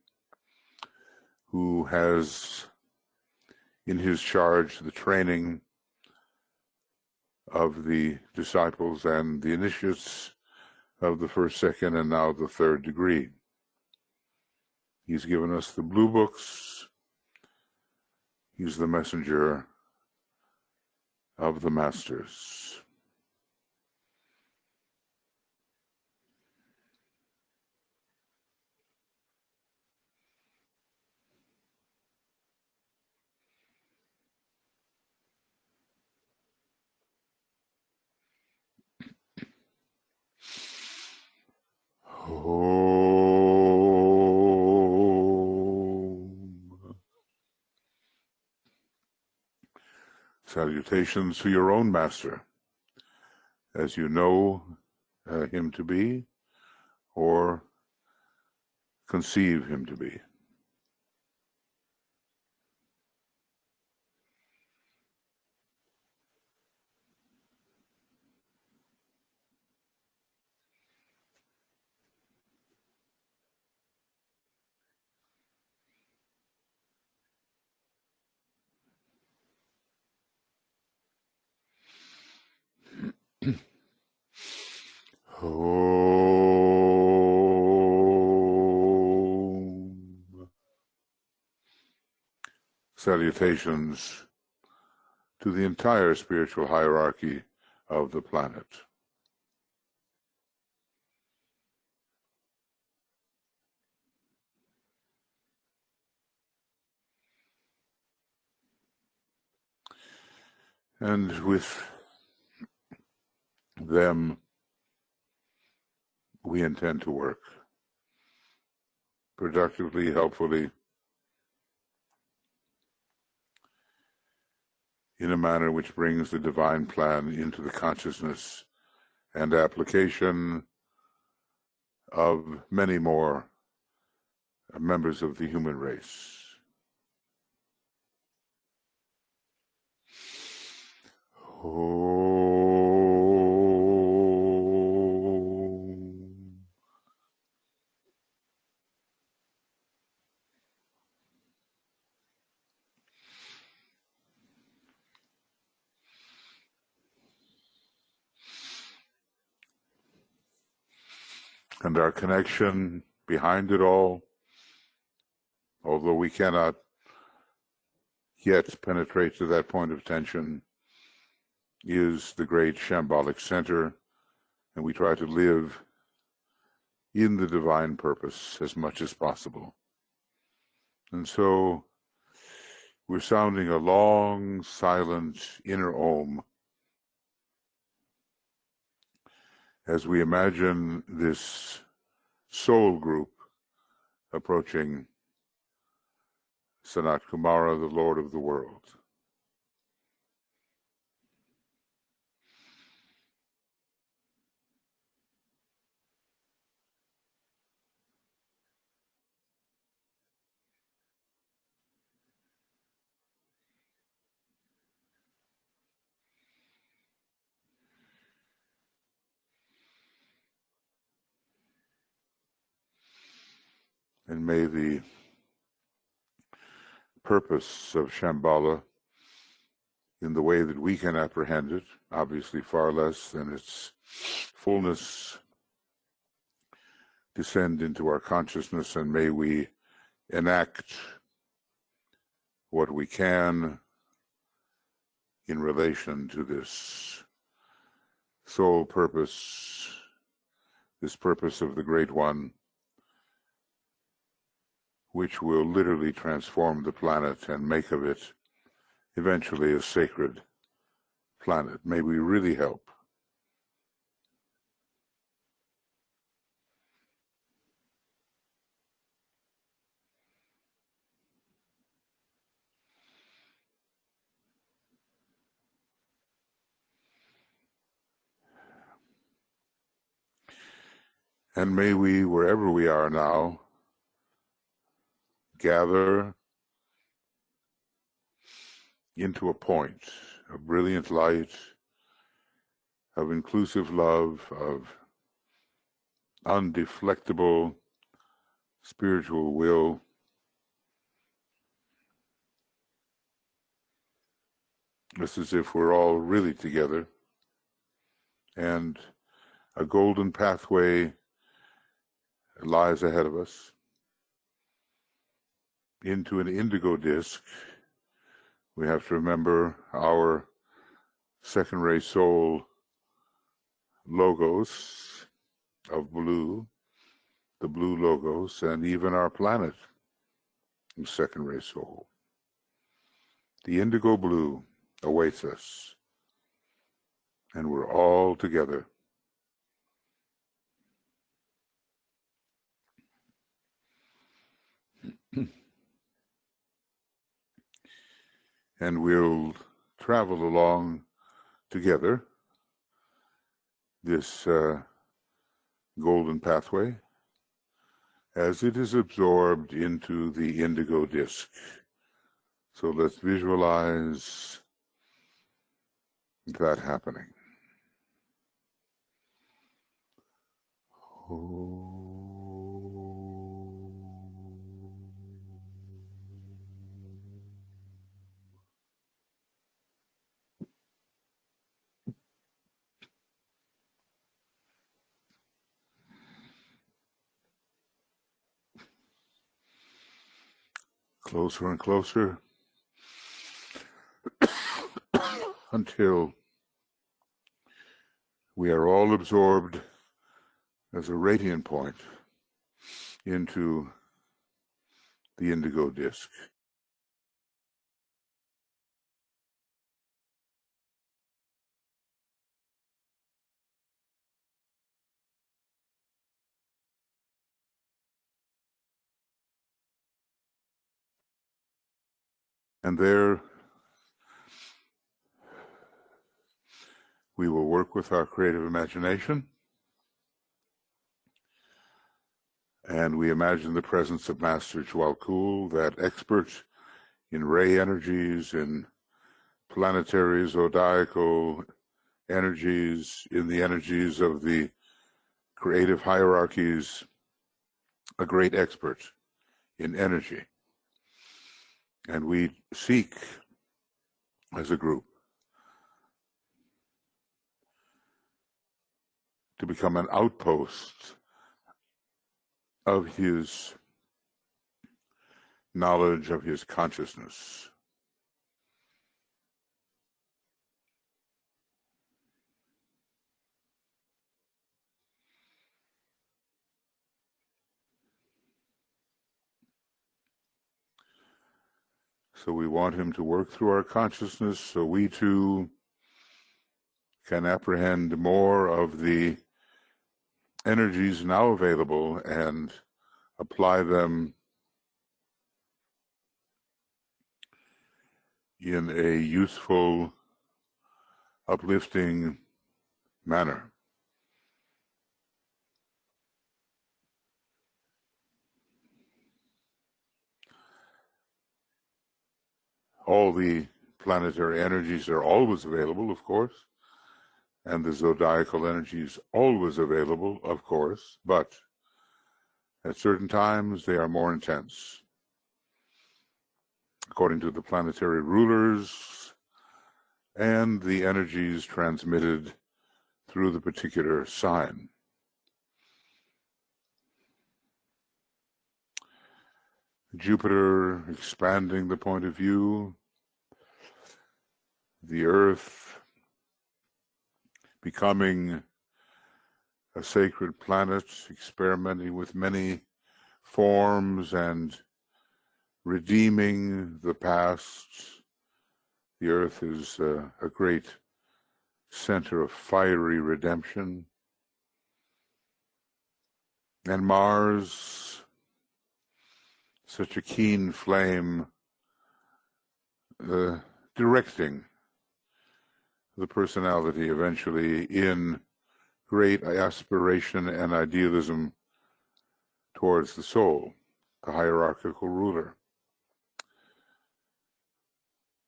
who has in his charge the training of the disciples and the initiates of the first, second, and now the third degree. He's given us the blue books. He's the messenger of the masters. Salutations to your own master, as you know him to be, or conceive him to be. Salutations to the entire spiritual hierarchy of the planet. And with them, we intend to work productively, helpfully, in a manner which brings the divine plan into the consciousness and application of many more members of the human race. And our connection behind it all, although we cannot yet penetrate to that point of tension, is the great shambolic center, and we try to live in the divine purpose as much as possible. And so we're sounding a long, silent inner Om as we imagine this soul group approaching Sanat Kumara, the Lord of the world. And may the purpose of Shambhala, in the way that we can apprehend it, obviously far less than its fullness, descend into our consciousness, and may we enact what we can in relation to this soul purpose, this purpose of the Great One, which will literally transform the planet and make of it eventually a sacred planet. May we really help. And may we, wherever we are now, gather into a point of brilliant light, of inclusive love, of undeflectable spiritual will, just as if we're all really together, and a golden pathway lies ahead of us into an indigo disc. We have to remember our second ray soul logos of blue, the blue logos, and even our planet, the second ray soul. The indigo blue awaits us, and we're all together. And we'll travel along together this golden pathway as it is absorbed into the indigo disc. So let's visualize that happening. Closer and closer until we are all absorbed as a radiant point into the indigo disc. And there we will work with our creative imagination, and we imagine the presence of Master Jwalkul, that expert in ray energies, in planetary zodiacal energies, in the energies of the creative hierarchies, a great expert in energy. And we seek, as a group, to become an outpost of his knowledge, of his consciousness. So we want him to work through our consciousness so we too can apprehend more of the energies now available and apply them in a useful, uplifting manner. All the planetary energies are always available, of course, and the zodiacal energy is always available, of course, but at certain times they are more intense. According to the planetary rulers and the energies transmitted through the particular sign. Jupiter expanding the point of view, the Earth becoming a sacred planet, experimenting with many forms and redeeming the past. The Earth is a great center of fiery redemption. And Mars, such a keen flame, directing the personality eventually in great aspiration and idealism towards the soul, the hierarchical ruler.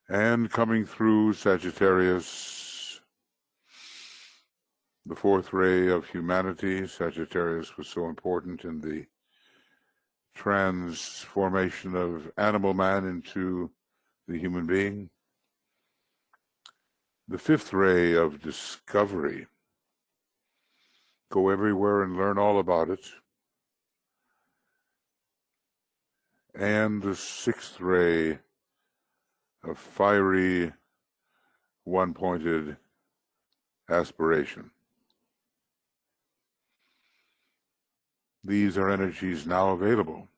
And coming through Sagittarius, the fourth ray of humanity. Sagittarius was so important in the transformation of animal man into the human being. The fifth ray of discovery. Go everywhere and learn all about it. And the sixth ray of fiery, one-pointed aspiration. These are energies now available,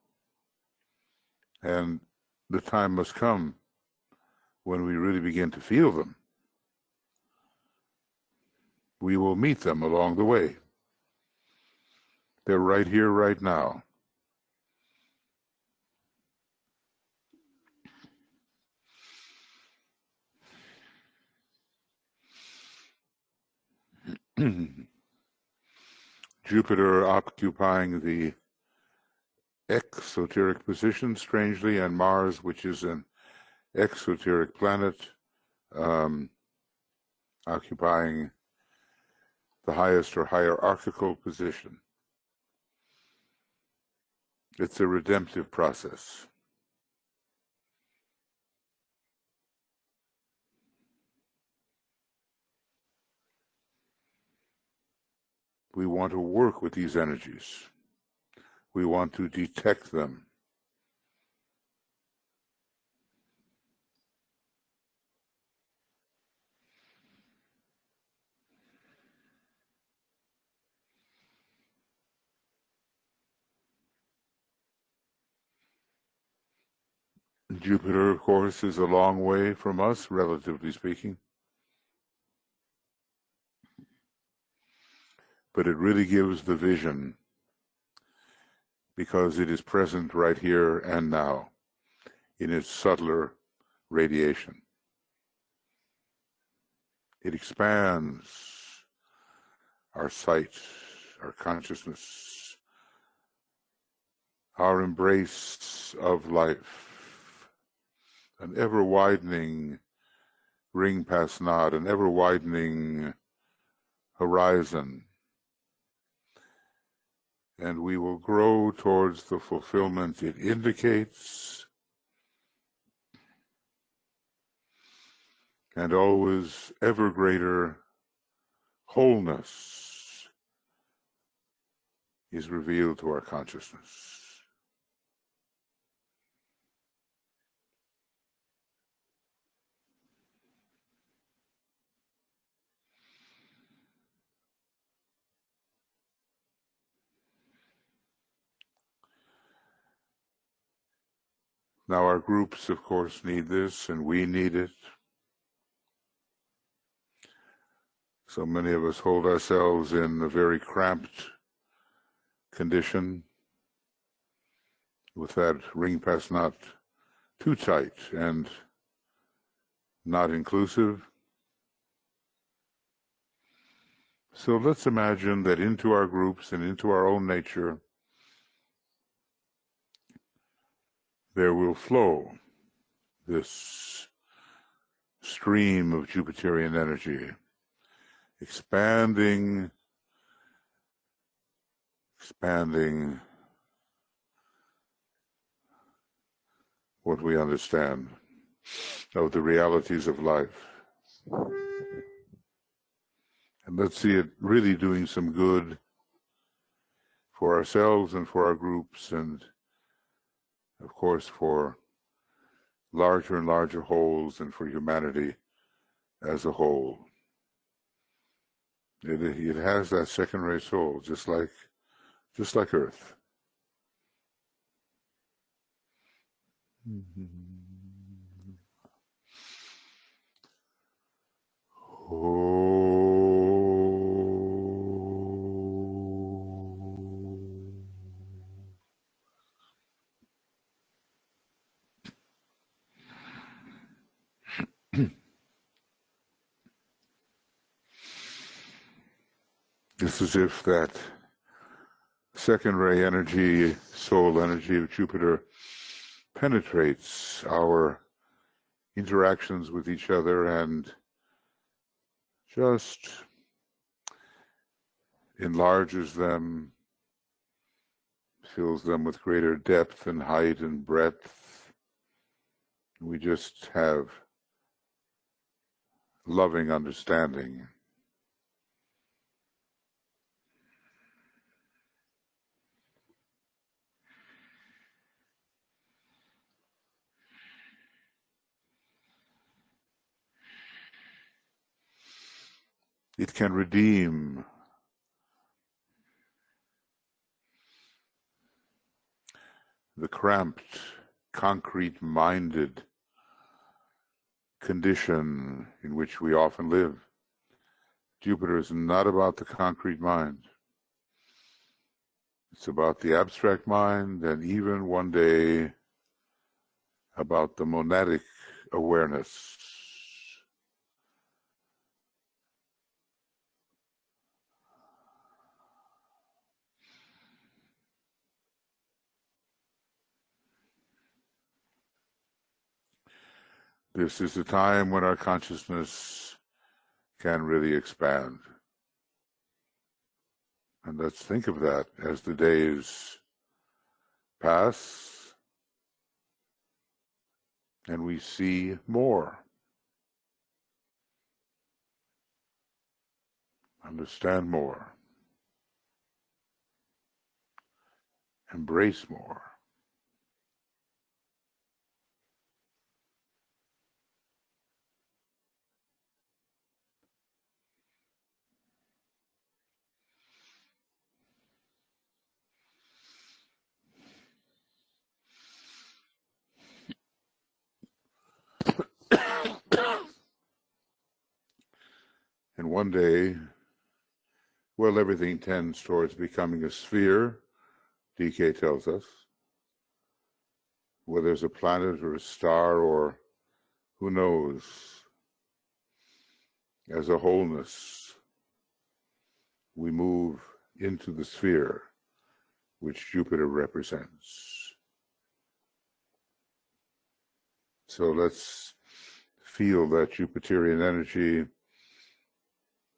and the time must come when we really begin to feel them. We will meet them along the way. They're right here, right now. Jupiter occupying the exoteric position, strangely, and Mars, which is an exoteric planet, occupying the highest or hierarchical position. It's a redemptive process. We want to work with these energies. We want to detect them. Jupiter, of course, is a long way from us, relatively speaking. But it really gives the vision, because it is present right here and now in its subtler radiation. It expands our sight, our consciousness, our embrace of life, an ever-widening ring past Nod, an ever-widening horizon. And we will grow towards the fulfillment it indicates, and always ever greater wholeness is revealed to our consciousness. Now our groups, of course, need this, and we need it. So many of us hold ourselves in a very cramped condition, with that ring pass not too tight and not inclusive. So let's imagine that into our groups and into our own nature, there will flow this stream of Jupiterian energy, expanding what we understand of the realities of life. And let's see it really doing some good for ourselves and for our groups, and of course for larger and larger wholes, and for humanity as a whole. It has that second ray soul, just like Earth. It's as if that second ray energy, soul energy of Jupiter, penetrates our interactions with each other and just enlarges them, fills them with greater depth and height and breadth. We just have loving understanding. It can redeem the cramped, concrete-minded condition in which we often live. Jupiter is not about the concrete mind. It's about the abstract mind, and even one day about the monadic awareness. This is a time when our consciousness can really expand. And let's think of that as the days pass and we see more, understand more, embrace more. And one day, well, everything tends towards becoming a sphere, DK tells us. Whether it's a planet or a star or who knows, as a wholeness, we move into the sphere which Jupiter represents. So let's feel that Jupiterian energy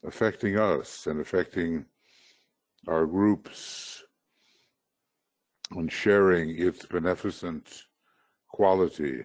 affecting us and affecting our groups and sharing its beneficent quality.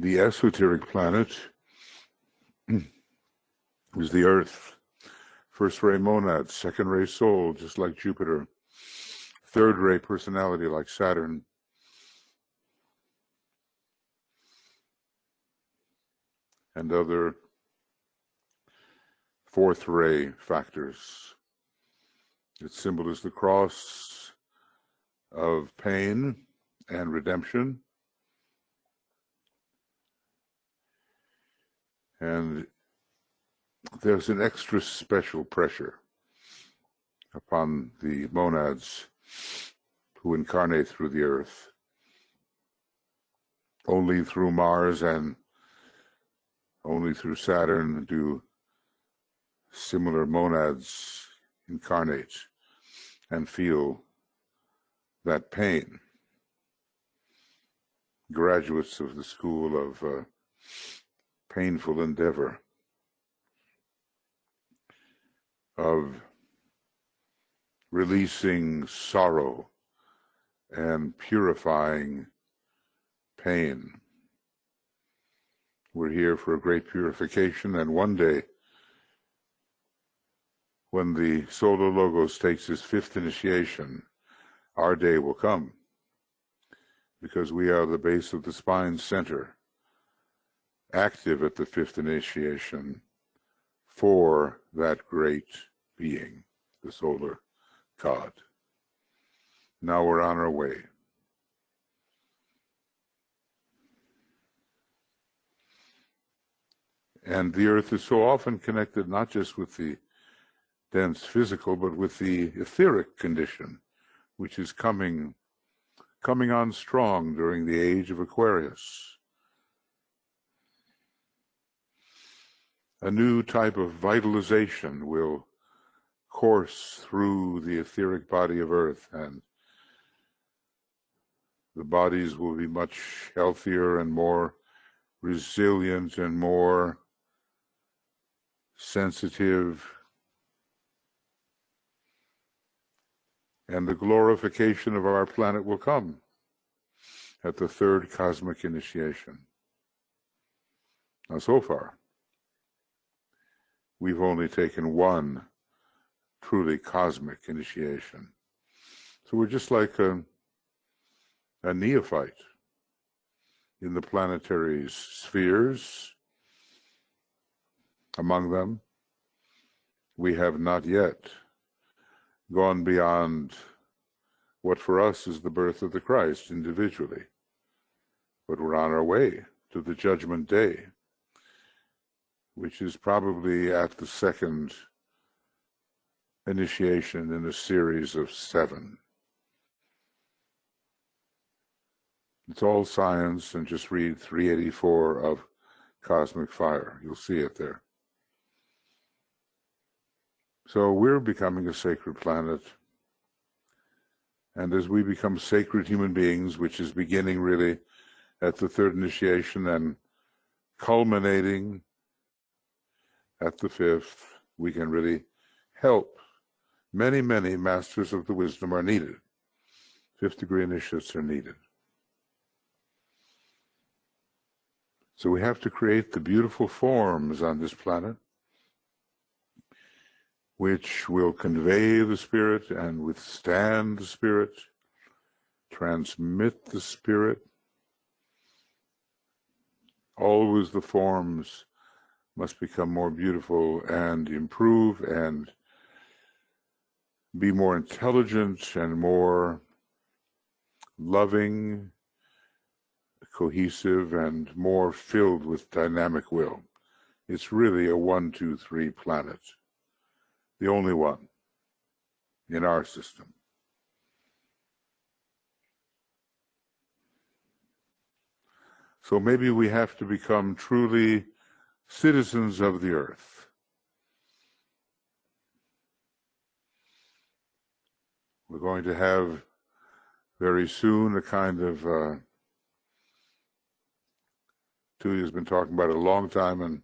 The esoteric planet is the Earth. First ray monad, second ray soul, just like Jupiter. Third ray personality, like Saturn. And other fourth ray factors. Its symbol is the cross of pain and redemption. And there's an extra special pressure upon the monads who incarnate through the Earth. Only through Mars and only through Saturn do similar monads incarnate and feel that pain. Graduates of the school of painful endeavor, of releasing sorrow and purifying pain. We're here for a great purification, and one day, when the Solar Logos takes his 5th initiation, our day will come, because we are the base of the spine center, active at the 5th initiation for that great being, the solar God. Now we're on our way. And the earth is so often connected not just with the dense physical, but with the etheric condition, which is coming on strong during the age of Aquarius. A new type of vitalization will course through the etheric body of Earth, and the bodies will be much healthier and more resilient and more sensitive. And the glorification of our planet will come at the 3rd cosmic initiation. Now, so far, we've only taken one truly cosmic initiation. So we're just like a neophyte in the planetary spheres. Among them, we have not yet gone beyond what for us is the birth of the Christ individually. But we're on our way to the Judgment Day, which is probably at the 2nd initiation in a series of 7. It's all science, and just read 384 of Cosmic Fire. You'll see it there. So we're becoming a sacred planet. And as we become sacred human beings, which is beginning really at the 3rd initiation and culminating at the 5th, we can really help. Many, many masters of the wisdom are needed. 5th degree initiates are needed. So we have to create the beautiful forms on this planet which will convey the spirit and withstand the spirit, transmit the spirit. Always the forms must become more beautiful and improve and be more intelligent and more loving, cohesive, and more filled with dynamic will. It's really a 1, 2, 3 planet. The only one in our system. So maybe we have to become truly citizens of the earth. We're going to have very soon a kind of, Tulia's been talking about it a long time, and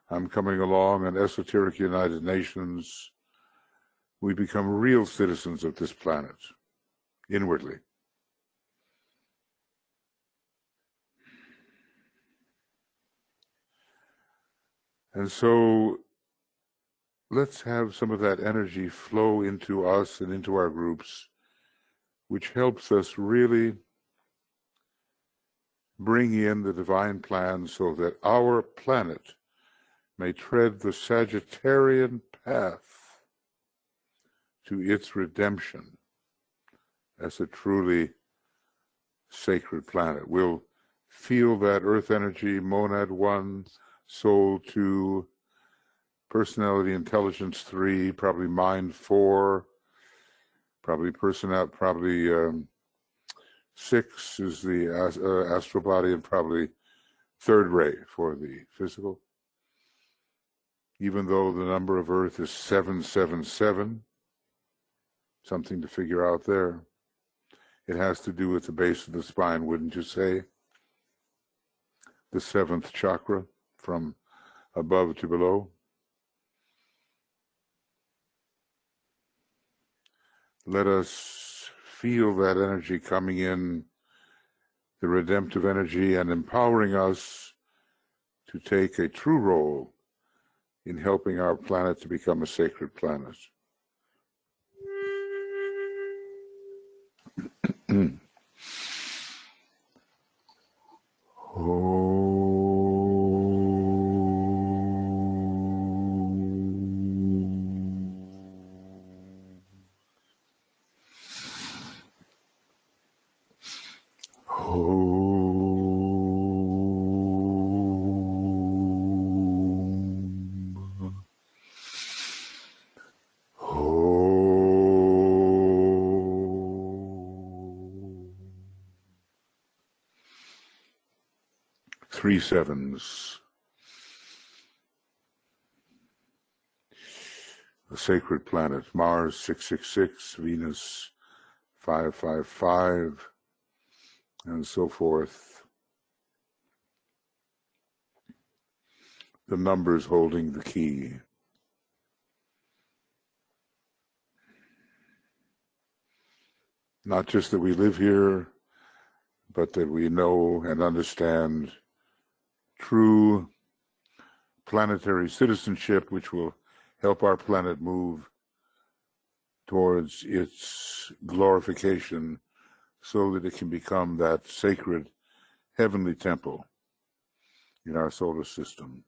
I'm coming along, an esoteric United Nations. We become real citizens of this planet, inwardly. And so let's have some of that energy flow into us and into our groups, which helps us really bring in the divine plan so that our planet may tread the Sagittarian path to its redemption as a truly sacred planet. We'll feel that earth energy, monad 1, soul 2, personality intelligence 3, probably mind 4, probably 6 is the astral body, and probably 3rd ray for the physical. Even though the number of Earth is 777, something to figure out there. It has to do with the base of the spine, wouldn't you say? The 7th chakra from above to below. let us feel that energy coming in, the redemptive energy, and empowering us to take a true role in helping our planet to become a sacred planet. Three sevens. The sacred planet, Mars 666, Venus 555, and so forth. The numbers holding the key. Not just that we live here, but that we know and understand true planetary citizenship, which will help our planet move towards its glorification so that it can become that sacred heavenly temple in our solar system.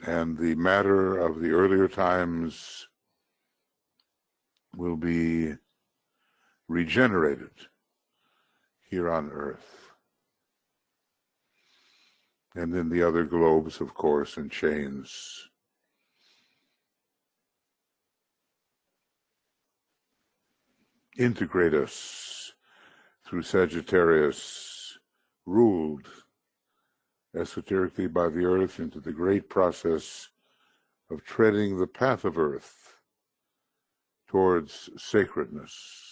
And the matter of the earlier times will be regenerated here on Earth. And then the other globes, of course, and chains. Integrate us through Sagittarius, ruled esoterically by the Earth, into the great process of treading the path of Earth towards sacredness.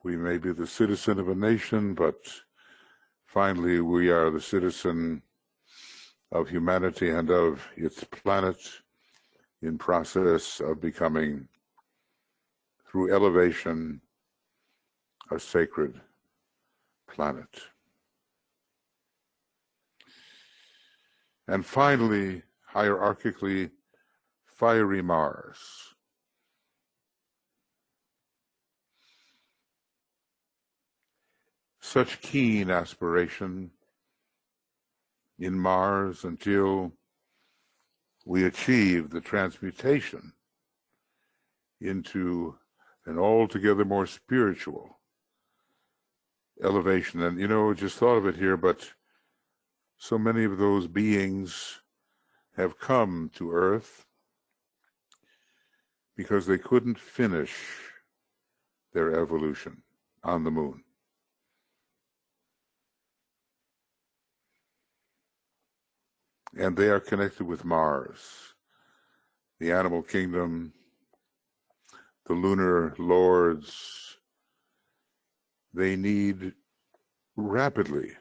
We may be the citizen of a nation, but finally we are the citizen of humanity and of its planet, in process of becoming, through elevation, a sacred planet. And finally, hierarchically, fiery Mars. Such keen aspiration in Mars until we achieve the transmutation into an altogether more spiritual elevation. And, just thought of it here, but so many of those beings have come to Earth because they couldn't finish their evolution on the moon. And they are connected with Mars, the animal kingdom, the lunar lords. They need rapidly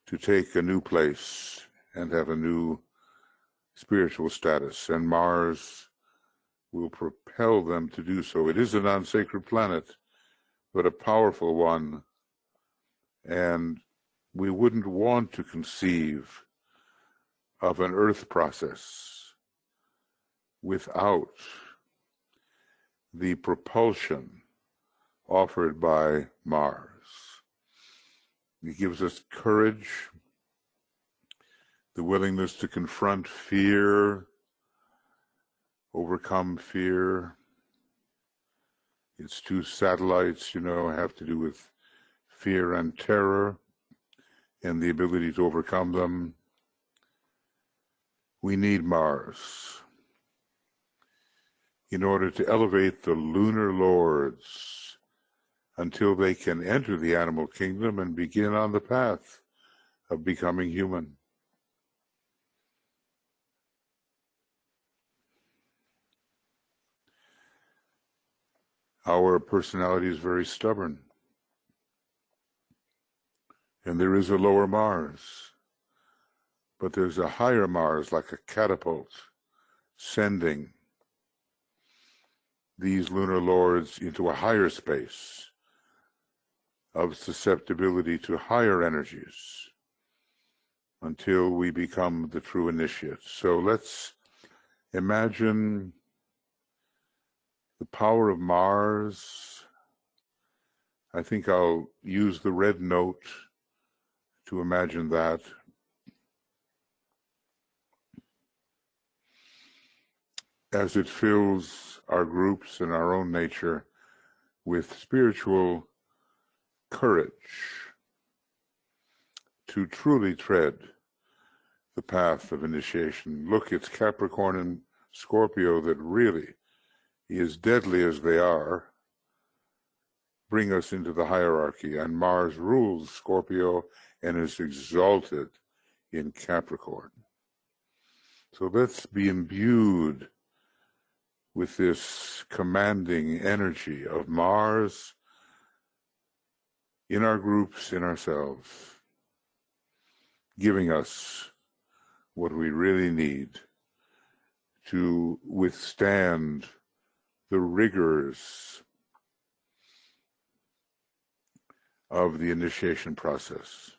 to take a new place and have a new spiritual status, and Mars will propel them to do so. It is a non-sacred planet, but a powerful one, and we wouldn't want to conceive of an Earth process without the propulsion offered by Mars. It gives us courage, the willingness to confront fear, overcome fear. Its two satellites, have to do with fear and terror and the ability to overcome them. We need Mars in order to elevate the lunar lords until they can enter the animal kingdom and begin on the path of becoming human. Our personality is very stubborn. And there is a lower Mars, but there's a higher Mars, like a catapult, sending these lunar lords into a higher space of susceptibility to higher energies until we become the true initiate. So let's imagine the power of Mars. I think I'll use the red note to imagine that. As it fills our groups and our own nature with spiritual courage to truly tread the path of initiation. Look, it's Capricorn and Scorpio that really, as deadly as they are, bring us into the hierarchy. And Mars rules Scorpio and is exalted in Capricorn. So let's be imbued with this commanding energy of Mars in our groups, in ourselves, giving us what we really need to withstand the rigors of the initiation process.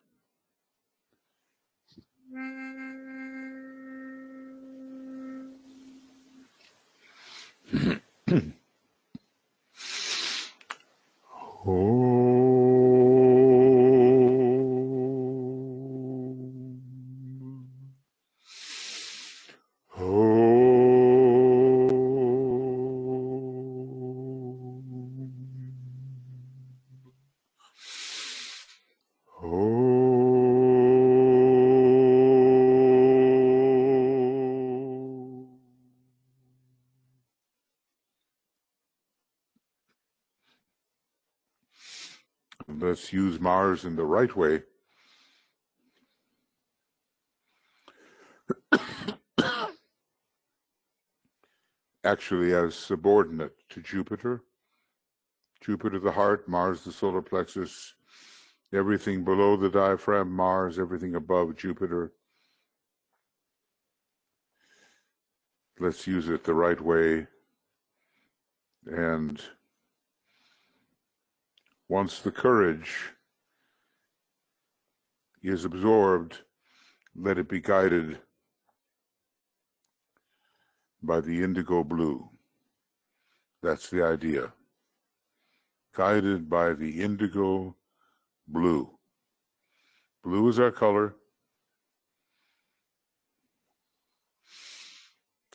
Let's use Mars in the right way. Actually, as subordinate to Jupiter. Jupiter the heart, Mars the solar plexus, everything below the diaphragm, Mars, everything above Jupiter. Let's use it the right way. And once the courage is absorbed, let it be guided by the indigo blue. That's the idea. Guided by the indigo blue. Blue is our color.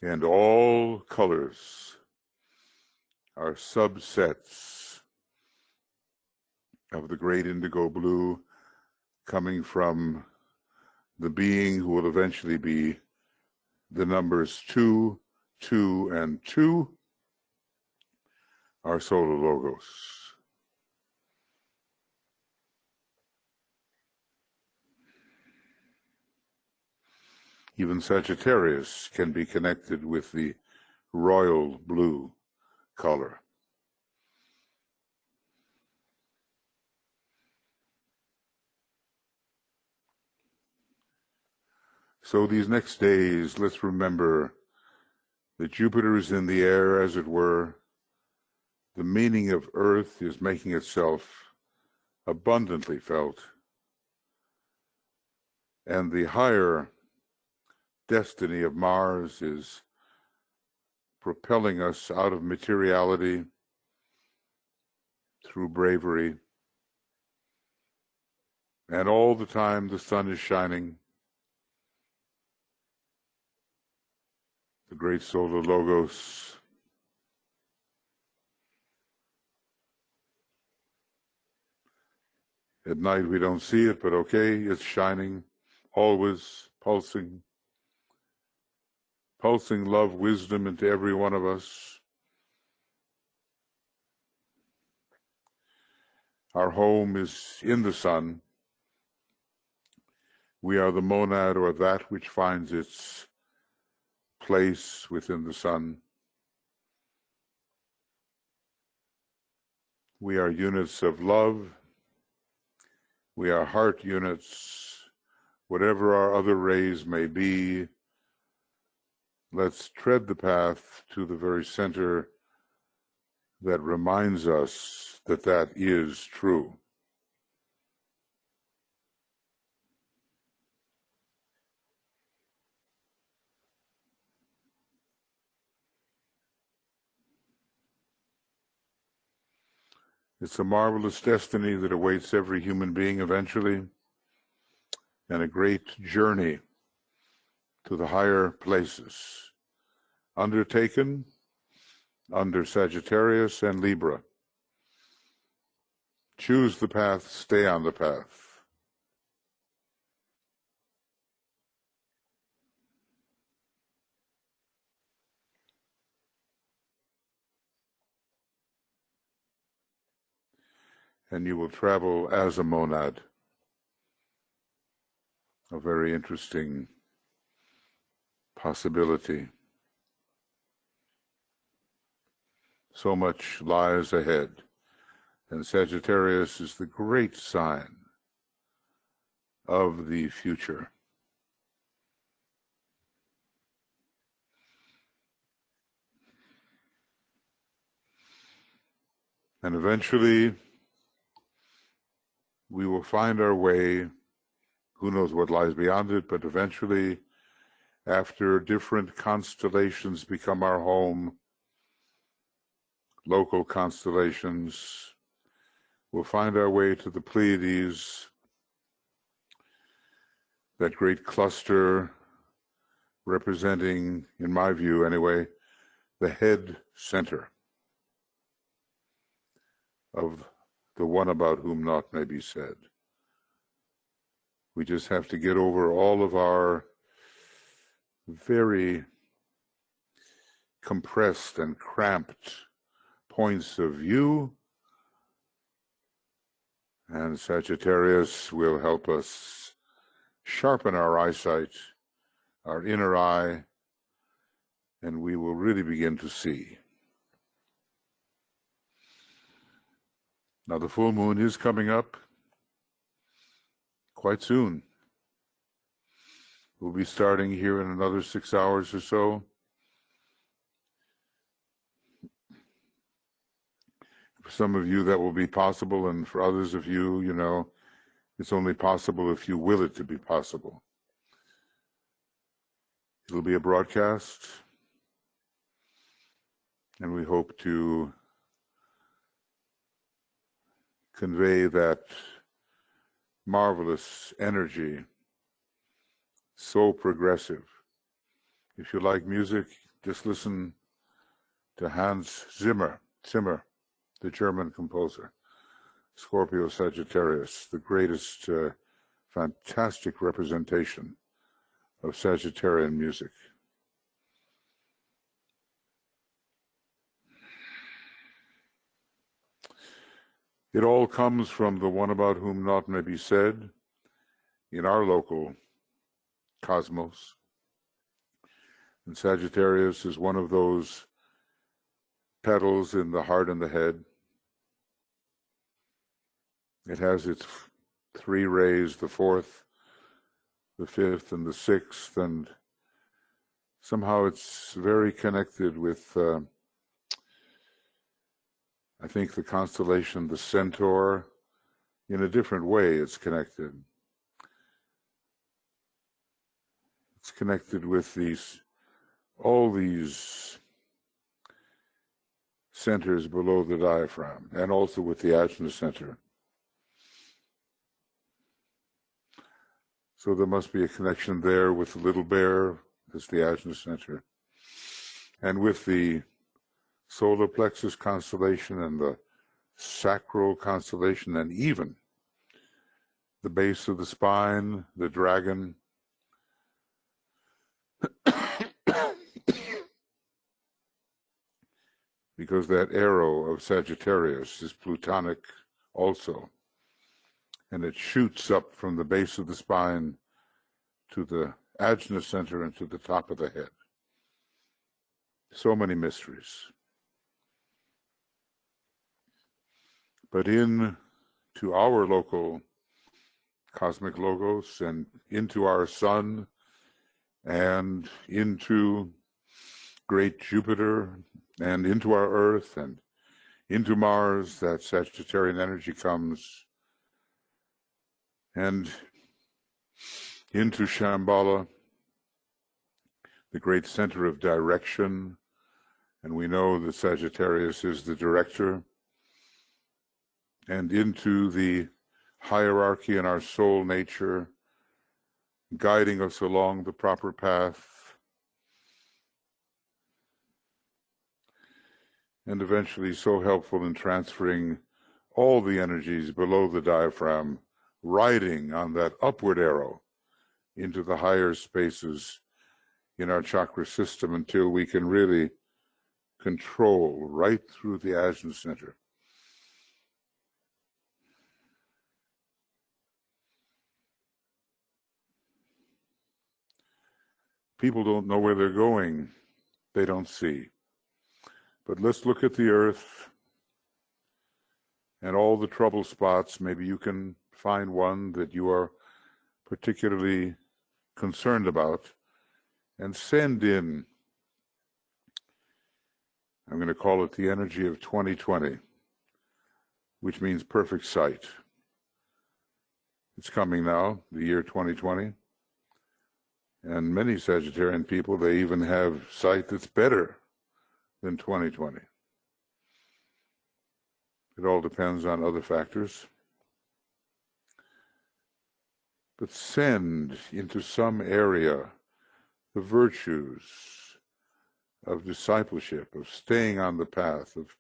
And all colors are subsets of the great indigo blue, coming from the being who will eventually be the numbers 2, 2, and 2, our solar logos. Even Sagittarius can be connected with the royal blue color. So these next days, let's remember that Jupiter is in the air, as it were. The meaning of Earth is making itself abundantly felt. And the higher destiny of Mars is propelling us out of materiality through bravery. And all the time the sun is shining. The great solar logos. At night we don't see it, but okay, it's shining, always pulsing. Pulsing love, wisdom into every one of us. Our home is in the sun, We are the monad, or that which finds its place within the sun. We are units of love. We are heart units. Whatever our other rays may be, let's tread the path to the very center that reminds us that that is true. It's a marvelous destiny that awaits every human being eventually, and a great journey to the higher places, undertaken under Sagittarius and Libra. Choose the path, stay on the path. And you will travel as a monad. A very interesting possibility. So much lies ahead, and Sagittarius is the great sign of the future. And eventually, we will find our way. Who knows what lies beyond it, but eventually, after different constellations become our home, local constellations, we'll find our way to the Pleiades, that great cluster representing, in my view anyway, the head center of the one about whom naught may be said. We just have to get over all of our very compressed and cramped points of view, and Sagittarius will help us sharpen our eyesight, our inner eye, and we will really begin to see. Now the full moon is coming up quite soon. We'll be starting here in another 6 hours or so. For some of you that will be possible, and for others of you, you know, it's only possible if you will it to be possible. It'll be a broadcast, and we hope to convey that marvelous energy, so progressive. If you like music, just listen to Hans Zimmer, the German composer, Scorpio Sagittarius, the greatest fantastic representation of Sagittarian music. It all comes from the one about whom naught may be said in our local cosmos. And Sagittarius is one of those petals in the heart and the head. It has its 3 rays, the 4th, the 5th, and the 6th, and somehow it's very connected with I think the constellation, the Centaur. In a different way it's connected. It's connected with all these centers below the diaphragm, and also with the Ajna center. So there must be a connection there with the little bear, as the Ajna center, and with the solar plexus constellation and the sacral constellation, and even the base of the spine, the dragon. Because that arrow of Sagittarius is Plutonic also, and it shoots up from the base of the spine to the ajna center and to the top of the head. So many mysteries. But in to our local cosmic logos and into our sun and into great Jupiter and into our Earth and into Mars, that Sagittarian energy comes, and into Shambhala, the great center of direction, and we know that Sagittarius is the director, and into the hierarchy in our soul nature, guiding us along the proper path, and eventually so helpful in transferring all the energies below the diaphragm, riding on that upward arrow into the higher spaces in our chakra system until we can really control right through the ajna center. People don't know where they're going. They don't see. But let's look at the Earth and all the trouble spots. Maybe you can find one that you are particularly concerned about and send in, I'm going to call it the energy of 2020, which means perfect sight. It's coming now, the year 2020. And many Sagittarian people, they even have sight that's better than 2020. It all depends on other factors. But send into some area the virtues of discipleship, of staying on the path, of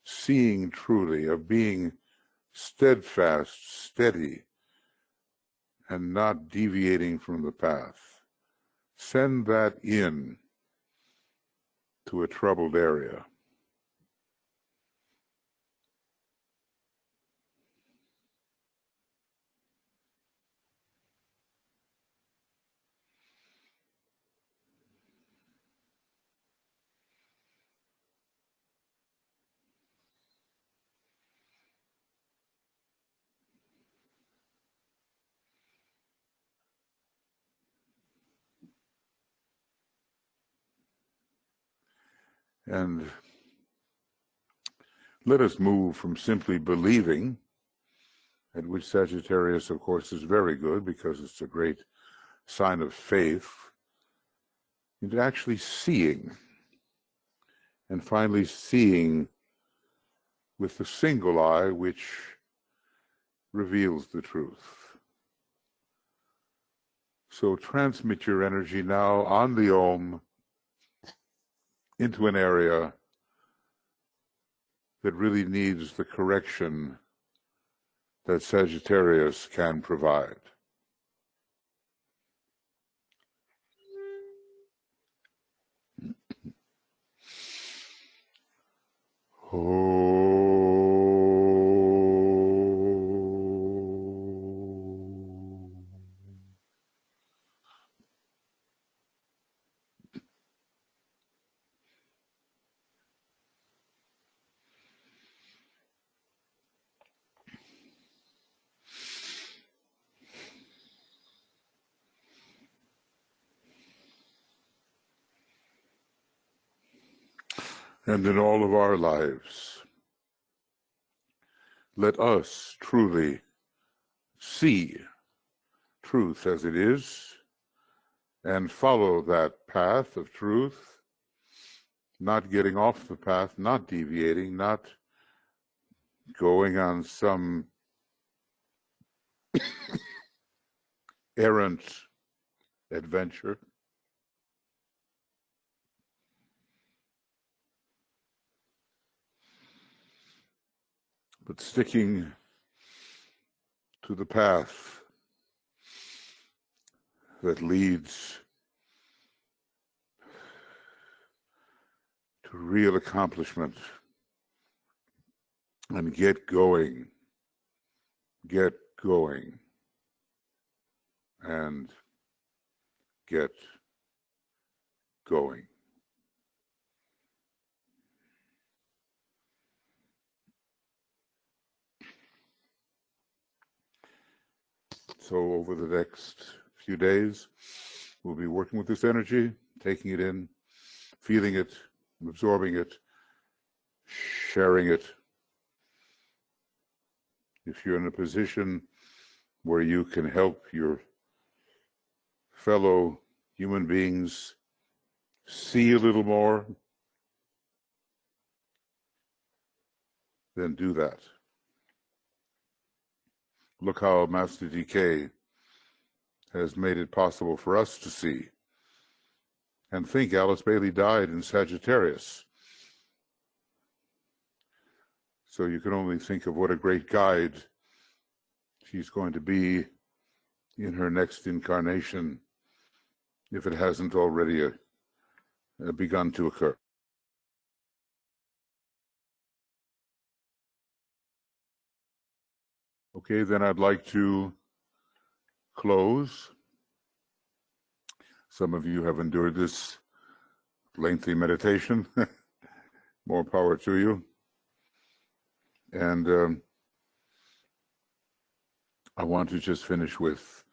seeing truly, of being steadfast, steady, and not deviating from the path. Send that in to a troubled area. And let us move from simply believing, at which Sagittarius, of course, is very good because it's a great sign of faith, into actually seeing, and finally seeing with the single eye which reveals the truth. So transmit your energy now on the Om into an area that really needs the correction that Sagittarius can provide. And in all of our lives, let us truly see truth as it is and follow that path of truth, not getting off the path, not deviating, not going on some errant adventure. But sticking to the path that leads to real accomplishment, and get going, and get going. So over the next few days, we'll be working with this energy, taking it in, feeling it, absorbing it, sharing it. If you're in a position where you can help your fellow human beings see a little more, then do that. Look how Master DK has made it possible for us to see. And think, Alice Bailey died in Sagittarius. So you can only think of what a great guide she's going to be in her next incarnation, if it hasn't already begun to occur. Okay, then I'd like to close. Some of you have endured this lengthy meditation. More power to you. And I want to just finish with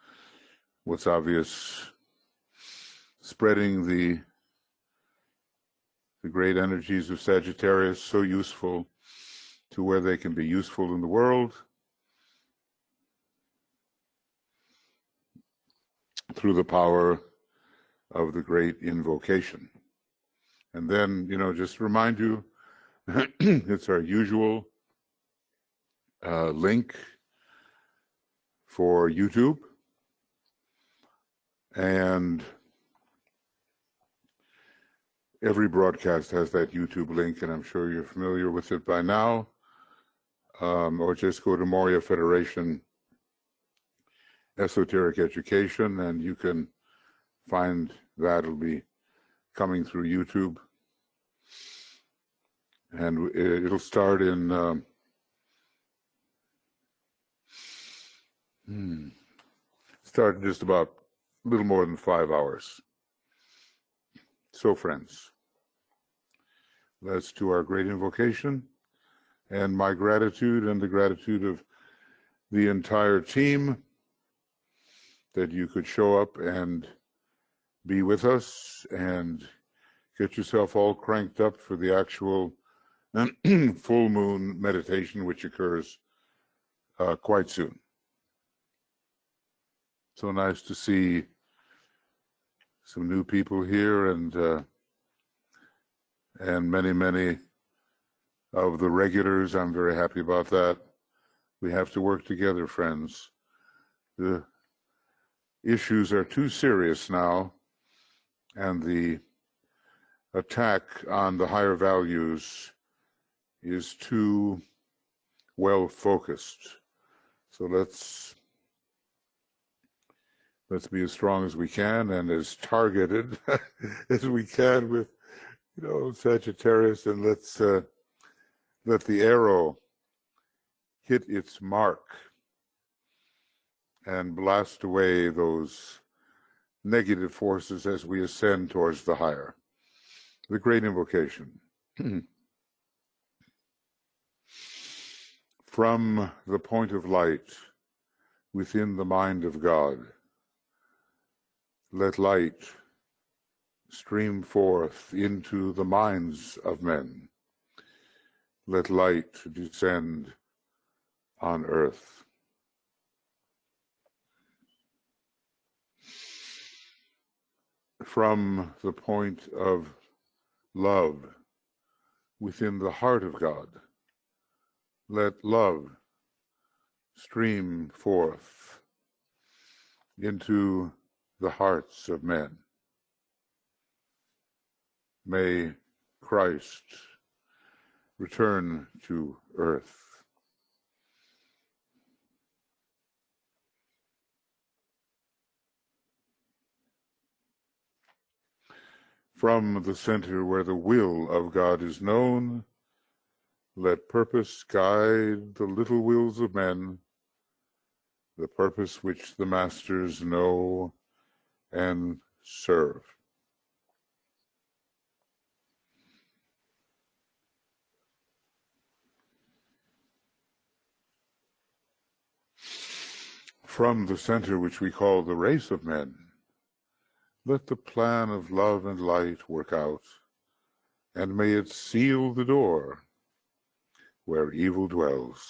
what's obvious, spreading the great energies of Sagittarius, so useful to where they can be useful in the world, through the power of the great invocation. And then, just remind you, it's our usual link for YouTube. And every broadcast has that YouTube link, and I'm sure you're familiar with it by now. Or just go to Moria Federation Esoteric Education, and you can find that. It'll be coming through YouTube. And it'll start in just about a little more than 5 hours. So, friends, let's do our great invocation, and my gratitude and the gratitude of the entire team that you could show up and be with us and get yourself all cranked up for the actual full moon meditation, which occurs quite soon. So nice to see some new people here, and many of the regulars. I'm very happy about that. We have to work together, friends. The issues are too serious now, and the attack on the higher values is too well focused. So let's be as strong as we can and as targeted as we can with, Sagittarius, and let's let the arrow hit its mark and blast away those negative forces as we ascend towards the higher. The great invocation. From the point of light within the mind of God, let light stream forth into the minds of men. Let light descend on earth. From the point of love within the heart of God, let love stream forth into the hearts of men. May Christ return to earth. From the center where the will of God is known, let purpose guide the little wills of men, the purpose which the masters know and serve. From the center, which we call the race of men, let the plan of love and light work out, and may it seal the door where evil dwells.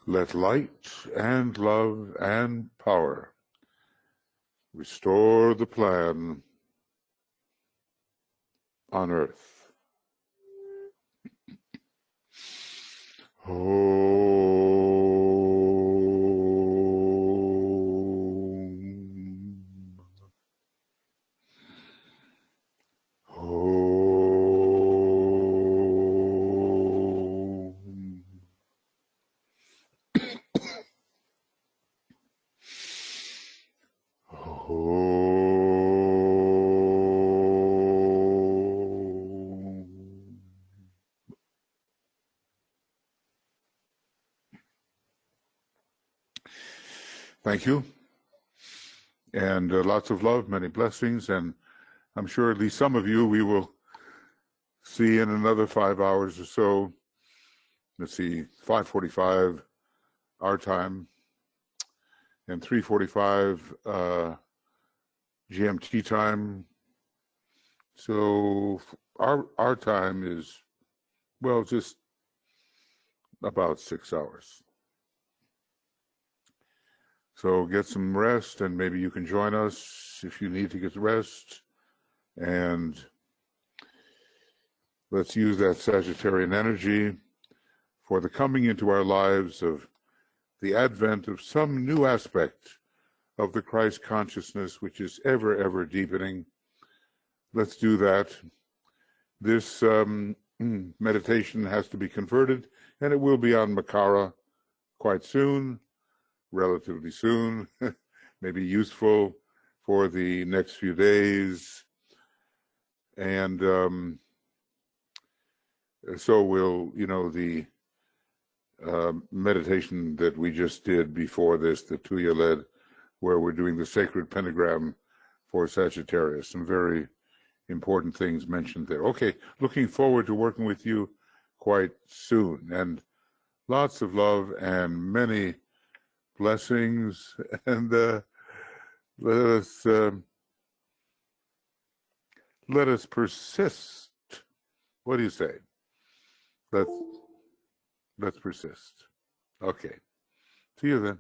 Let light and love and power restore the plan on earth. Thank you, and lots of love, many blessings, and I'm sure at least some of you we will see in another 5 hours or so. Let's see, 5:45 our time and 3:45 GMT time. So our time is, well, just about 6 hours. So get some rest, and maybe you can join us if you need to get rest. And let's use that Sagittarian energy for the coming into our lives of the advent of some new aspect of the Christ consciousness, which is ever, ever deepening. Let's do that. This meditation has to be converted, and it will be on Makara quite soon. Relatively soon, maybe useful for the next few days. And so will, the meditation that we just did before this, that Tuya led, where we're doing the sacred pentagram for Sagittarius. Some very important things mentioned there. Okay, looking forward to working with you quite soon. And lots of love and many blessings, and let us persist. What do you say? Let's persist. Okay. See you then.